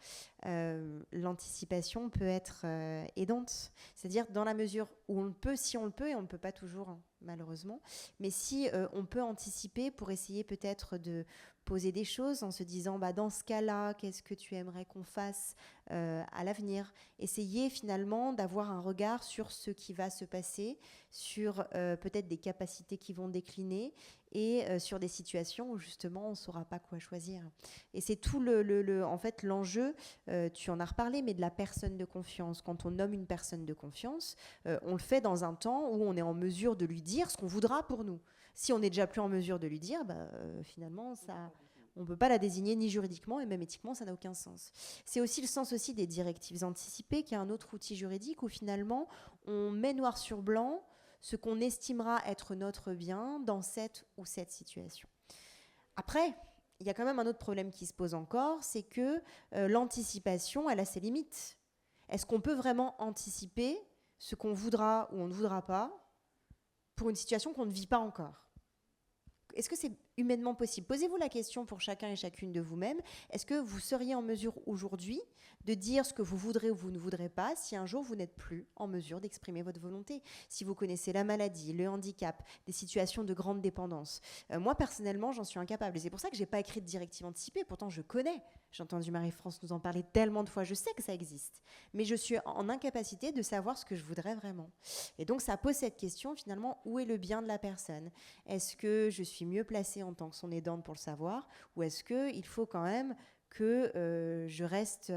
L'anticipation peut être aidante. C'est-à-dire, dans la mesure où on le peut, si on le peut, et on ne peut pas toujours, hein, malheureusement, mais si on peut anticiper pour essayer peut-être de poser des choses en se disant dans ce cas-là, qu'est-ce que tu aimerais qu'on fasse à l'avenir. Essayer finalement d'avoir un regard sur ce qui va se passer, sur peut-être des capacités qui vont décliner et sur des situations où justement on ne saura pas quoi choisir. Et c'est tout en fait l'enjeu, tu en as reparlé, mais de la personne de confiance. Quand on nomme une personne de confiance, on le fait dans un temps où on est en mesure de lui dire ce qu'on voudra pour nous. Si on n'est déjà plus en mesure de lui dire, finalement, on ne peut pas la désigner ni juridiquement et même éthiquement, ça n'a aucun sens. C'est aussi le sens aussi des directives anticipées, qui est un autre outil juridique où finalement, on met noir sur blanc ce qu'on estimera être notre bien dans cette ou cette situation. Après, il y a quand même un autre problème qui se pose encore, c'est que l'anticipation, elle a ses limites. Est-ce qu'on peut vraiment anticiper ce qu'on voudra ou on ne voudra pas pour une situation qu'on ne vit pas encore ? Est-ce que c'est humainement possible ? Posez-vous la question pour chacun et chacune de vous-même. Est-ce que vous seriez en mesure aujourd'hui de dire ce que vous voudrez ou vous ne voudrez pas si un jour vous n'êtes plus en mesure d'exprimer votre volonté ? Si vous connaissez la maladie, le handicap, des situations de grande dépendance. Moi, personnellement, j'en suis incapable. Et c'est pour ça que je n'ai pas écrit de directive anticipée. Pourtant, je connais. J'ai entendu Marie-France nous en parler tellement de fois. Je sais que ça existe. Mais je suis en incapacité de savoir ce que je voudrais vraiment. Et donc, ça pose cette question, finalement, où est le bien de la personne ? Est-ce que je suis mieux placée en tant que son aidante pour le savoir ? Ou est-ce qu'il faut quand même que je reste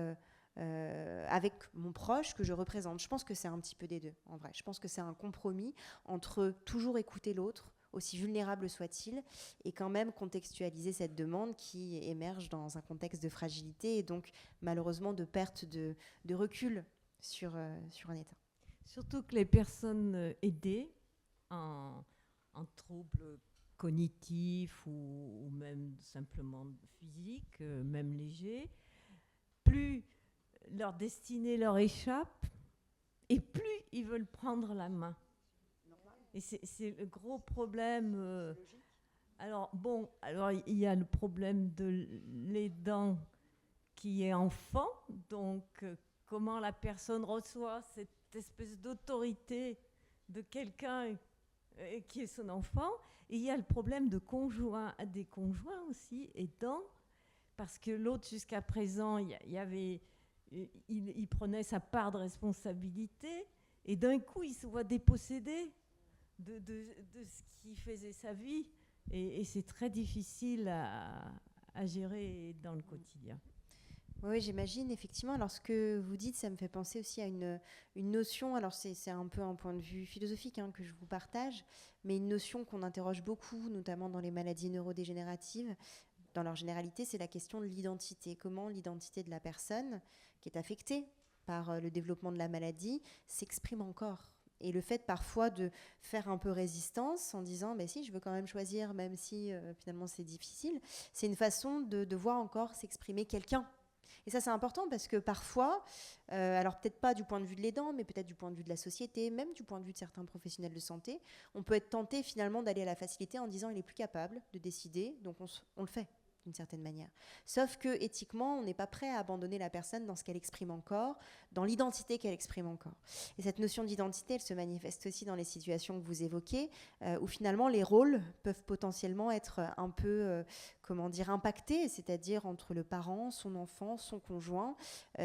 avec mon proche que je représente ? Je pense que c'est un petit peu des deux, en vrai. Je pense que c'est un compromis entre toujours écouter l'autre, aussi vulnérable soit-il, et quand même contextualiser cette demande qui émerge dans un contexte de fragilité et donc malheureusement de perte de recul sur un état. Surtout que les personnes aidées en troubles cognitifs ou même simplement physiques, même légers, plus leur destinée leur échappe et plus ils veulent prendre la main. Et c'est le gros problème. Alors il y a le problème de l'aidant qui est enfant, donc comment la personne reçoit cette espèce d'autorité de quelqu'un qui est son enfant. Et il y a le problème de des conjoints aussi aidants, parce que l'autre jusqu'à présent, il prenait sa part de responsabilité, et d'un coup il se voit dépossédé de ce qui faisait sa vie, et c'est très difficile à gérer dans le quotidien. Oui, j'imagine, effectivement. Alors, ce que vous dites, ça me fait penser aussi à une notion, alors c'est un peu un point de vue philosophique que je vous partage, mais une notion qu'on interroge beaucoup, notamment dans les maladies neurodégénératives. Dans leur généralité, c'est la question de l'identité. Comment l'identité de la personne qui est affectée par le développement de la maladie s'exprime encore. Et le fait parfois de faire un peu résistance en disant si, je veux quand même choisir, même si finalement c'est difficile, c'est une façon de voir encore s'exprimer quelqu'un. Et ça, c'est important parce que parfois, alors peut-être pas du point de vue de l'aidant, mais peut-être du point de vue de la société, même du point de vue de certains professionnels de santé, on peut être tenté finalement d'aller à la facilité en disant il est plus capable de décider, donc on le fait d'une certaine manière. Sauf que éthiquement, on n'est pas prêt à abandonner la personne dans ce qu'elle exprime encore, dans l'identité qu'elle exprime encore. Et cette notion d'identité, elle se manifeste aussi dans les situations que vous évoquez, où finalement les rôles peuvent potentiellement être un peu impactés, c'est-à-dire entre le parent, son enfant, son conjoint.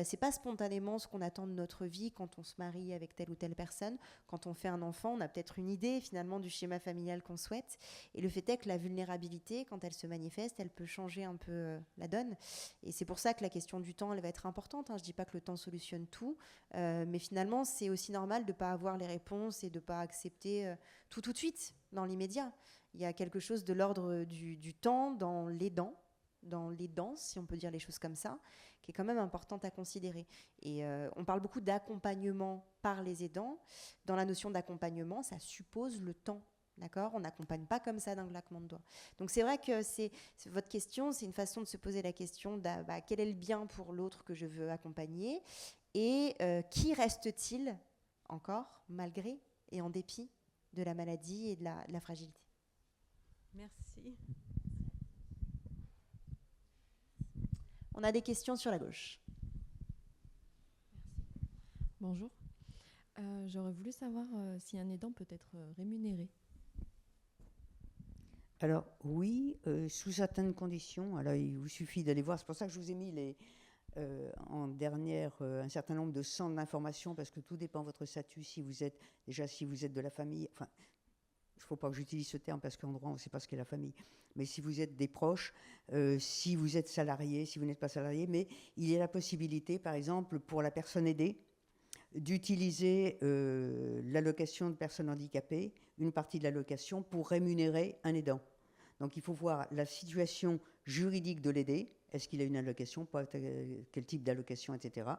C'est pas spontanément ce qu'on attend de notre vie quand on se marie avec telle ou telle personne. Quand on fait un enfant, on a peut-être une idée finalement du schéma familial qu'on souhaite. Et le fait est que la vulnérabilité, quand elle se manifeste, elle peut changer un peu la donne. Et c'est pour ça que la question du temps, elle va être importante. Je ne dis pas que le temps solutionne tout, mais finalement, c'est aussi normal de ne pas avoir les réponses et de ne pas accepter tout de suite, dans l'immédiat. Il y a quelque chose de l'ordre du temps dans les dents, si on peut dire les choses comme ça, qui est quand même importante à considérer. Et on parle beaucoup d'accompagnement par les aidants. Dans la notion d'accompagnement, ça suppose le temps. D'accord ? On n'accompagne pas comme ça d'un claquement de doigts. Donc c'est vrai que c'est votre question, c'est une façon de se poser la question de quel est le bien pour l'autre que je veux accompagner et qui reste-t-il encore, malgré et en dépit de la maladie et de la fragilité. Merci. On a des questions sur la gauche. Merci. Bonjour. J'aurais voulu savoir si un aidant peut être rémunéré. Alors oui, sous certaines conditions. Alors il vous suffit d'aller voir. C'est pour ça que je vous ai mis en dernière un certain nombre de centres d'information, parce que tout dépend de votre statut. Si vous êtes de la famille, enfin, il ne faut pas que j'utilise ce terme parce qu'en droit on ne sait pas ce qu'est la famille. Mais si vous êtes des proches, si vous êtes salarié, si vous n'êtes pas salarié, mais il y a la possibilité, par exemple, pour la personne aidée, d'utiliser l'allocation de personnes handicapées, une partie de l'allocation, pour rémunérer un aidant. Donc il faut voir la situation juridique de l'aidé, est-ce qu'il a une allocation, quel type d'allocation, etc.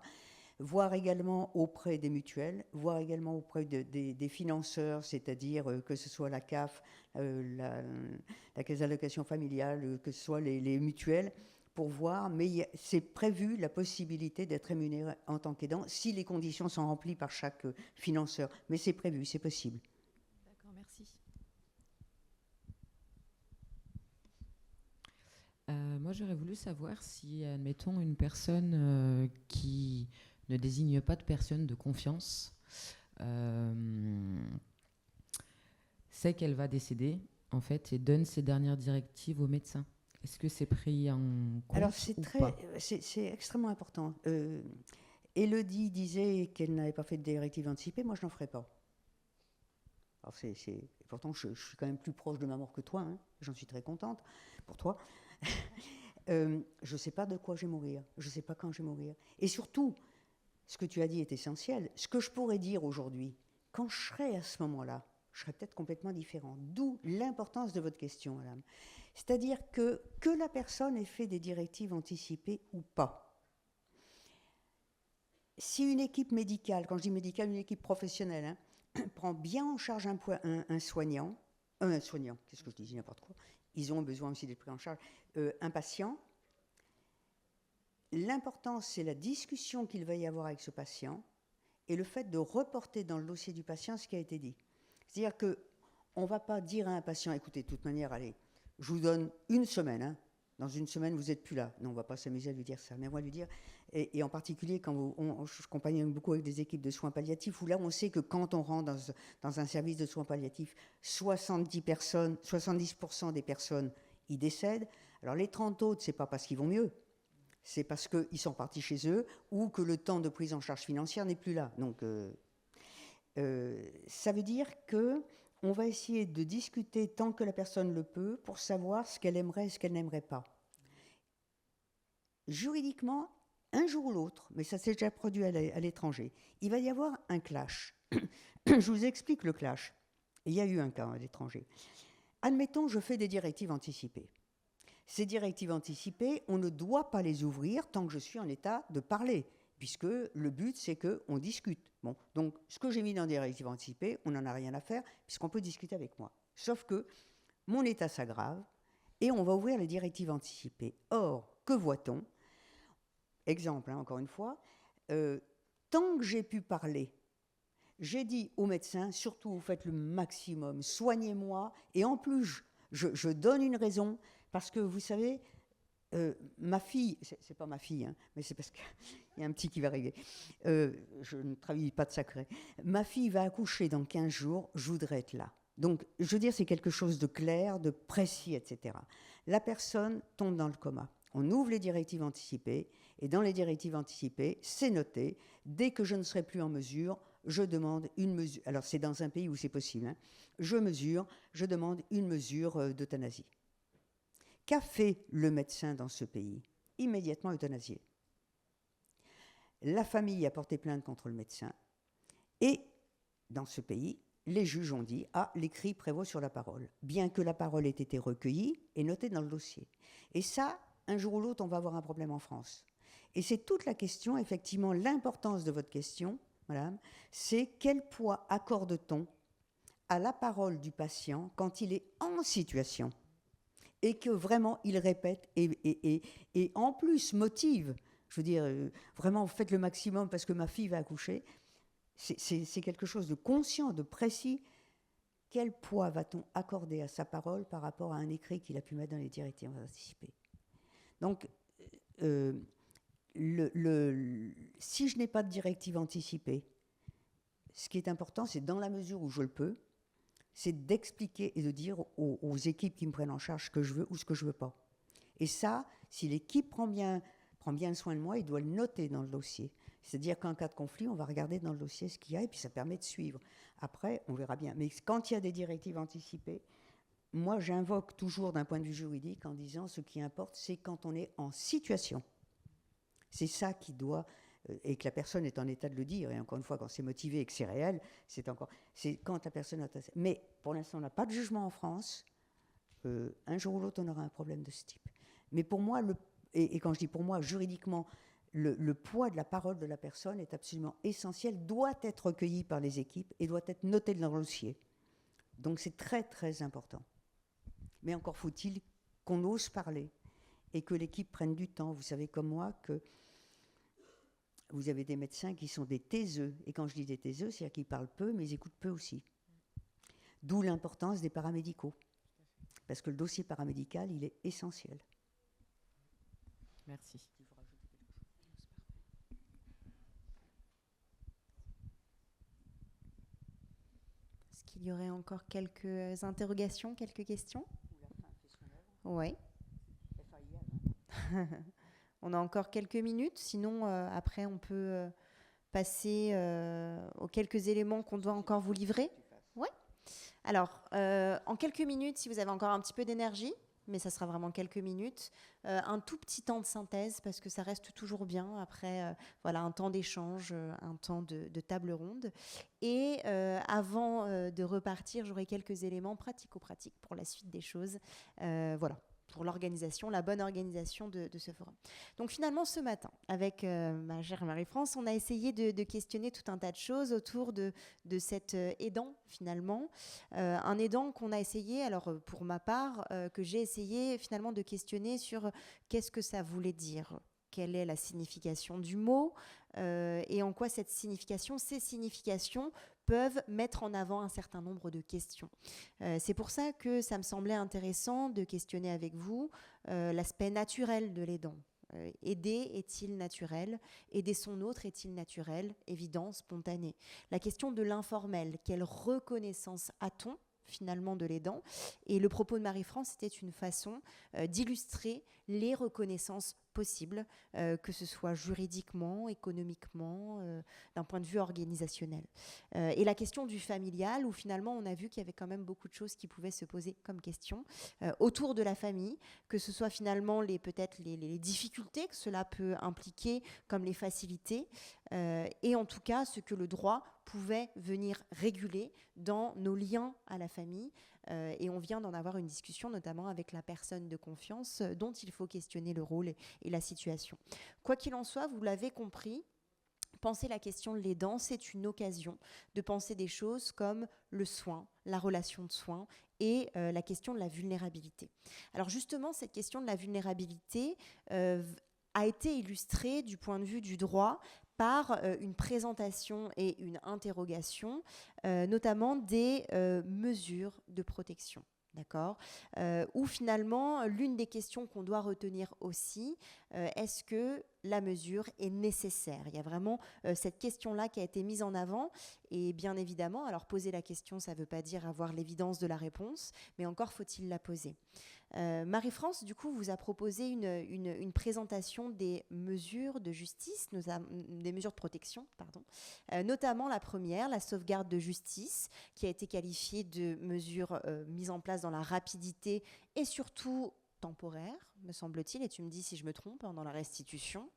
Voir également auprès des mutuelles, voir également auprès des financeurs, c'est-à-dire que ce soit la CAF, la Caisse d'allocation familiale, que ce soit les mutuelles, pour voir, mais c'est prévu la possibilité d'être rémunéré en tant qu'aidant si les conditions sont remplies par chaque financeur. Mais c'est prévu, c'est possible. D'accord, merci. Moi, j'aurais voulu savoir si, admettons, une personne qui ne désigne pas de personne de confiance sait qu'elle va décéder, en fait, et donne ses dernières directives au médecin. Est-ce que c'est pris en compte? Alors, c'est extrêmement important. Élodie disait qu'elle n'avait pas fait de directive anticipée. Moi, je n'en ferai pas. Alors, pourtant, je suis quand même plus proche de ma mort que toi. Hein. J'en suis très contente pour toi. Je ne sais pas de quoi je vais mourir. Je ne sais pas quand je vais mourir. Et surtout, ce que tu as dit est essentiel. Ce que je pourrais dire aujourd'hui, quand je serai à ce moment-là, je serai peut-être complètement différent. D'où l'importance de votre question, madame. C'est-à-dire que la personne ait fait des directives anticipées ou pas. Si une équipe médicale, quand je dis médicale, une équipe professionnelle, prend bien en charge un soignant, qu'est-ce que je dis, n'importe quoi, ils ont besoin aussi d'être pris en charge, un patient, l'important c'est la discussion qu'il va y avoir avec ce patient et le fait de reporter dans le dossier du patient ce qui a été dit. C'est-à-dire qu'on ne va pas dire à un patient, écoutez, de toute manière, allez, je vous donne une semaine, hein. Dans une semaine, vous n'êtes plus là. Non, on ne va pas s'amuser à lui dire ça, mais on va lui dire, et en particulier, quand je compagne beaucoup avec des équipes de soins palliatifs, où là, on sait que quand on rentre dans un service de soins palliatifs, 70% des personnes y décèdent. Alors les 30 autres, ce n'est pas parce qu'ils vont mieux, c'est parce qu'ils sont partis chez eux ou que le temps de prise en charge financière n'est plus là. Donc, ça veut dire qu'on va essayer de discuter tant que la personne le peut pour savoir ce qu'elle aimerait et ce qu'elle n'aimerait pas. Juridiquement, un jour ou l'autre, mais ça s'est déjà produit à l'étranger, il va y avoir un clash. Je vous explique le clash. Il y a eu un cas à l'étranger. Admettons, je fais des directives anticipées. Ces directives anticipées, on ne doit pas les ouvrir tant que je suis en état de parler, puisque le but, c'est qu'on discute. Bon, donc, ce que j'ai mis dans des directives anticipées, on n'en a rien à faire, puisqu'on peut discuter avec moi. Sauf que mon état s'aggrave, et on va ouvrir les directives anticipées. Or, que voit-on? Exemple, encore une fois, tant que j'ai pu parler, j'ai dit au médecin, surtout, vous faites le maximum, soignez-moi, et en plus, je donne une raison, parce que, vous savez, ma fille, c'est pas ma fille, hein, mais c'est parce qu'il y a un petit qui va arriver, je ne travaille pas de sacré, ma fille va accoucher dans 15 jours, je voudrais être là. Donc, je veux dire, c'est quelque chose de clair, de précis, etc. La personne tombe dans le coma. On ouvre les directives anticipées, et dans les directives anticipées, c'est noté, dès que je ne serai plus en mesure, je demande une mesure, alors c'est dans un pays où c'est possible, hein, je demande une mesure d'euthanasie. Qu'a fait le médecin dans ce pays? Immédiatement euthanasié. La famille a porté plainte contre le médecin, et dans ce pays, les juges ont dit « Ah, l'écrit prévaut sur la parole », bien que la parole ait été recueillie et notée dans le dossier. Et ça, un jour ou l'autre, on va avoir un problème en France. Et c'est toute la question, effectivement, l'importance de votre question, madame, c'est quel poids accorde-t-on à la parole du patient quand il est en situation et que vraiment il répète et en plus motive. Je veux dire, vraiment, faites le maximum parce que ma fille va accoucher. C'est quelque chose de conscient, de précis. Quel poids va-t-on accorder à sa parole par rapport à un écrit qu'il a pu mettre dans les directives anticipées? Donc, si je n'ai pas de directive anticipée, ce qui est important, c'est dans la mesure où je le peux, c'est d'expliquer et de dire aux équipes qui me prennent en charge ce que je veux ou ce que je veux pas. Et ça, si l'équipe prend bien soin de moi, il doit le noter dans le dossier. C'est-à-dire qu'en cas de conflit, on va regarder dans le dossier ce qu'il y a et puis ça permet de suivre. Après, on verra bien. Mais quand il y a des directives anticipées, moi, j'invoque toujours d'un point de vue juridique en disant ce qui importe, c'est quand on est en situation. C'est ça qui doit, et que la personne est en état de le dire, et encore une fois, quand c'est motivé et que c'est réel, c'est quand la personne est... Mais pour l'instant, on n'a pas de jugement en France. Un jour ou l'autre, on aura un problème de ce type. Mais pour moi, et quand je dis pour moi, juridiquement, le poids de la parole de la personne est absolument essentiel, doit être recueilli par les équipes et doit être noté dans le dossier. Donc c'est très très important. Mais encore faut-il qu'on ose parler et que l'équipe prenne du temps. Vous savez comme moi que vous avez des médecins qui sont des taiseux. Et quand je dis des taiseux, c'est-à-dire qu'ils parlent peu, mais ils écoutent peu aussi. D'où l'importance des paramédicaux. Parce que le dossier paramédical, il est essentiel. Merci. Est-ce qu'il y aurait encore quelques interrogations, quelques questions? Oui. On a encore quelques minutes, sinon après on peut passer aux quelques éléments qu'on doit encore vous livrer. Oui. Alors, en quelques minutes, si vous avez encore un petit peu d'énergie, mais ça sera vraiment quelques minutes, un tout petit temps de synthèse, parce que ça reste toujours bien après voilà, un temps d'échange, un temps de table ronde. Et avant de repartir, j'aurai quelques éléments pratico-pratiques pour la suite des choses. Voilà, pour l'organisation, la bonne organisation de ce forum. Donc finalement, ce matin, avec ma chère Marie-France, on a essayé de questionner tout un tas de choses autour de cet aidant, finalement. Un aidant qu'on a essayé, alors pour ma part, que j'ai essayé finalement de questionner sur qu'est-ce que ça voulait dire, quelle est la signification du mot, et en quoi ces significations peuvent mettre en avant un certain nombre de questions. C'est pour ça que ça me semblait intéressant de questionner avec vous l'aspect naturel de l'aidant. Aider est-il naturel? Aider son autre est-il naturel? Évident, spontané. La question de l'informel, quelle reconnaissance a-t-on finalement de l'aidant? Et le propos de Marie-France, c'était une façon d'illustrer les reconnaissances possibles, que ce soit juridiquement, économiquement, d'un point de vue organisationnel. Et la question du familial, où finalement on a vu qu'il y avait quand même beaucoup de choses qui pouvaient se poser comme question autour de la famille, que ce soit finalement peut-être les difficultés que cela peut impliquer, comme les facilités, et en tout cas ce que le droit pouvait venir réguler dans nos liens à la famille. Et on vient d'en avoir une discussion, notamment avec la personne de confiance, dont il faut questionner le rôle et la situation. Quoi qu'il en soit, vous l'avez compris, penser la question de l'aidant, c'est une occasion de penser des choses comme le soin, la relation de soin et la question de la vulnérabilité. Alors justement, cette question de la vulnérabilité a été illustrée du point de vue du droit par une présentation et une interrogation, notamment des mesures de protection. D'accord, où finalement, l'une des questions qu'on doit retenir aussi, est-ce que la mesure est nécessaire? Il y a vraiment cette question-là qui a été mise en avant. Et bien évidemment, alors poser la question, ça ne veut pas dire avoir l'évidence de la réponse, mais encore faut-il la poser. Marie-France, du coup, vous a proposé une présentation des mesures de justice, des mesures de protection, pardon, notamment la première, la sauvegarde de justice, qui a été qualifiée de mesure mise en place dans la rapidité et surtout temporaire, me semble-t-il, et tu me dis si je me trompe, dans la restitution.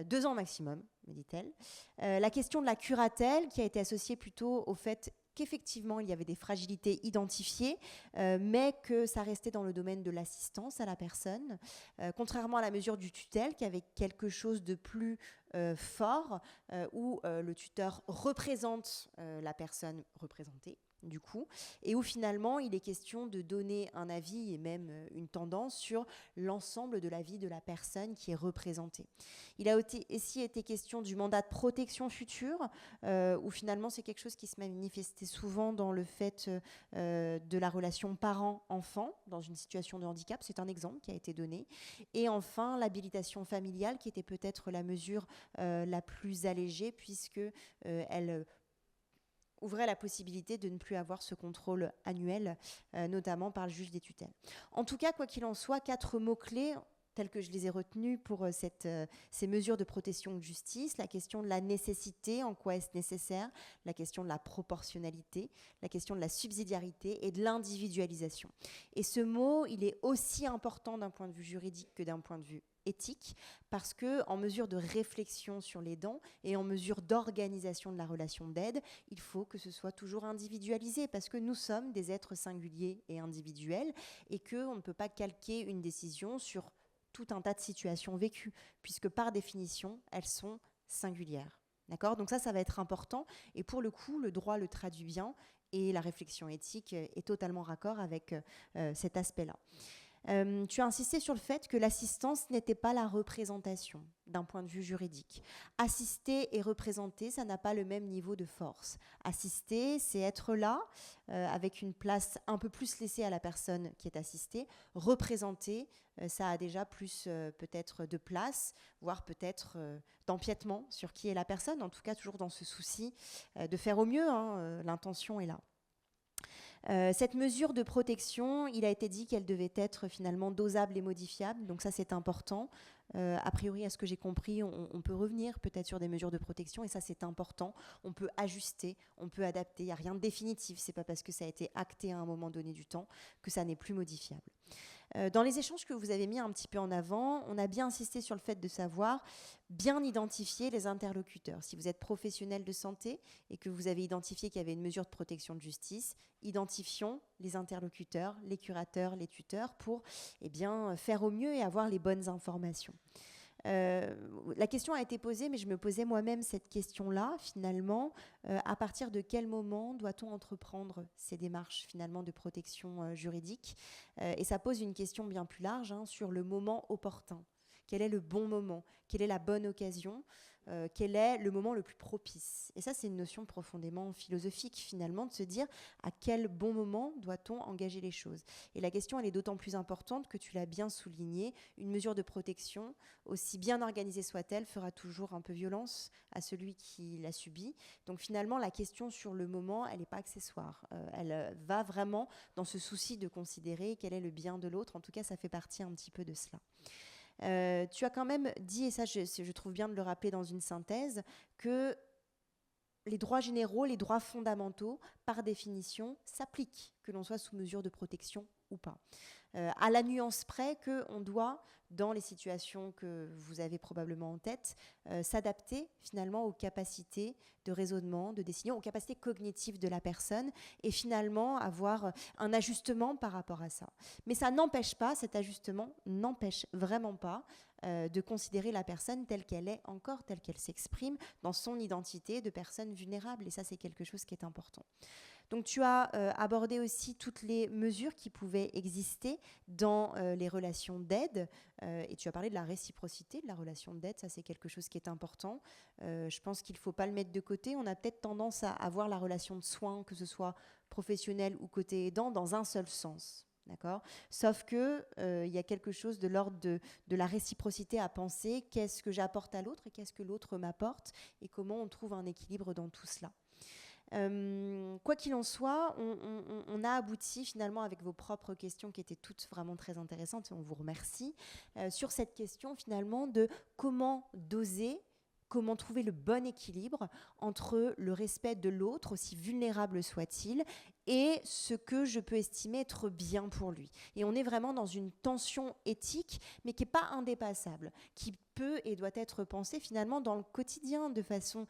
2 ans maximum, me dit-elle. La question de la curatelle, qui a été associée plutôt au fait qu'effectivement, il y avait des fragilités identifiées, mais que ça restait dans le domaine de l'assistance à la personne, contrairement à la mesure du tutelle, qui avait quelque chose de plus fort, où le tuteur représente la personne représentée, du coup, et où finalement il est question de donner un avis et même une tendance sur l'ensemble de la vie de la personne qui est représentée. Il a aussi été question du mandat de protection future, où finalement c'est quelque chose qui se manifestait souvent dans le fait de la relation parent-enfant dans une situation de handicap. C'est un exemple qui a été donné. Et enfin, l'habilitation familiale, qui était peut-être la mesure la plus allégée, puisque elle ouvrait la possibilité de ne plus avoir ce contrôle annuel, notamment par le juge des tutelles. En tout cas, quoi qu'il en soit, 4 mots-clés tels que je les ai retenus pour ces mesures de protection de justice: la question de la nécessité, en quoi est-ce nécessaire, la question de la proportionnalité, la question de la subsidiarité et de l'individualisation. Et ce mot, il est aussi important d'un point de vue juridique que d'un point de vue éthique, parce qu'en mesure de réflexion sur l'aidant et en mesure d'organisation de la relation d'aide, il faut que ce soit toujours individualisé, parce que nous sommes des êtres singuliers et individuels, et qu'on ne peut pas calquer une décision sur tout un tas de situations vécues, puisque par définition, elles sont singulières. D'accord ? Donc ça va être important, et pour le coup, le droit le traduit bien, et la réflexion éthique est totalement raccord avec cet aspect-là. Tu as insisté sur le fait que l'assistance n'était pas la représentation d'un point de vue juridique. Assister et représenter, ça n'a pas le même niveau de force. Assister, c'est être là, avec une place un peu plus laissée à la personne qui est assistée. Représenter, ça a déjà plus peut-être de place, voire peut-être d'empiètement sur qui est la personne, en tout cas toujours dans ce souci de faire au mieux, hein, l'intention est là. Cette mesure de protection, il a été dit qu'elle devait être finalement dosable et modifiable, donc ça c'est important. A priori, à ce que j'ai compris, on peut revenir peut-être sur des mesures de protection, et ça c'est important. On peut ajuster, on peut adapter, il n'y a rien de définitif, c'est pas parce que ça a été acté à un moment donné du temps que ça n'est plus modifiable. Dans les échanges que vous avez mis un petit peu en avant, on a bien insisté sur le fait de savoir bien identifier les interlocuteurs. Si vous êtes professionnel de santé et que vous avez identifié qu'il y avait une mesure de protection de justice, identifions les interlocuteurs, les curateurs, les tuteurs pour faire au mieux et avoir les bonnes informations. La question a été posée, mais je me posais moi-même cette question-là, finalement. À partir de quel moment doit-on entreprendre ces démarches, finalement, de protection juridique ? Et ça pose une question bien plus large, hein, sur le moment opportun. Quel est le bon moment ? Quelle est la bonne occasion ? Quel est le moment le plus propice ? Et ça, c'est une notion profondément philosophique, finalement, de se dire à quel bon moment doit-on engager les choses. Et la question, elle est d'autant plus importante que tu l'as bien souligné, une mesure de protection, aussi bien organisée soit-elle, fera toujours un peu violence à celui qui l'a subie. Donc finalement, la question sur le moment, elle n'est pas accessoire. Elle va vraiment dans ce souci de considérer quel est le bien de l'autre. En tout cas, ça fait partie un petit peu de cela. Tu as quand même dit, et ça je trouve bien de le rappeler dans une synthèse, que les droits généraux, les droits fondamentaux, par définition, s'appliquent, que l'on soit sous mesure de protection ou pas. À la nuance près qu'on doit, dans les situations que vous avez probablement en tête, s'adapter finalement aux capacités de raisonnement, de décision, aux capacités cognitives de la personne, et finalement avoir un ajustement par rapport à ça. Mais ça n'empêche pas, cet ajustement n'empêche vraiment pas de considérer la personne telle qu'elle est encore, telle qu'elle s'exprime dans son identité de personne vulnérable, et ça c'est quelque chose qui est important. Donc tu as abordé aussi toutes les mesures qui pouvaient exister dans les relations d'aide, et tu as parlé de la réciprocité de la relation d'aide, ça c'est quelque chose qui est important. Je pense qu'il ne faut pas le mettre de côté. On a peut-être tendance à voir la relation de soins, que ce soit professionnelle ou côté aidant, dans un seul sens. D'accord ? Sauf que y a quelque chose de l'ordre de la réciprocité à penser, qu'est-ce que j'apporte à l'autre et qu'est-ce que l'autre m'apporte, et comment on trouve un équilibre dans tout cela. Quoi qu'il en soit, on a abouti finalement avec vos propres questions qui étaient toutes vraiment très intéressantes, et on vous remercie, sur cette question finalement de comment doser, comment trouver le bon équilibre entre le respect de l'autre, aussi vulnérable soit-il, et ce que je peux estimer être bien pour lui. Et on est vraiment dans une tension éthique, mais qui n'est pas indépassable, qui peut et doit être pensée finalement dans le quotidien de façon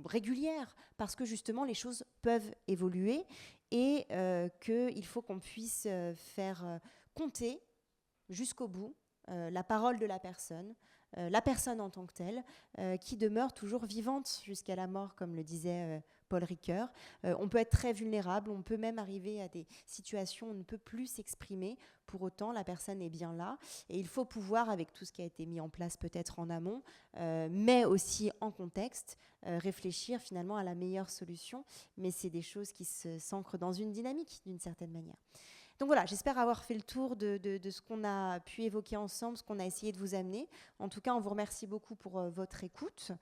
régulière, parce que justement les choses peuvent évoluer, et qu'il faut qu'on puisse faire compter jusqu'au bout la parole de la personne en tant que telle, qui demeure toujours vivante jusqu'à la mort, comme le disait Paul Ricoeur. On peut être très vulnérable, on peut même arriver à des situations où on ne peut plus s'exprimer. Pour autant, la personne est bien là. Et il faut pouvoir, avec tout ce qui a été mis en place peut-être en amont, mais aussi en contexte, réfléchir finalement à la meilleure solution. Mais c'est des choses qui s'ancrent dans une dynamique, d'une certaine manière. Donc voilà, j'espère avoir fait le tour de ce qu'on a pu évoquer ensemble, ce qu'on a essayé de vous amener. En tout cas, on vous remercie beaucoup pour votre écoute.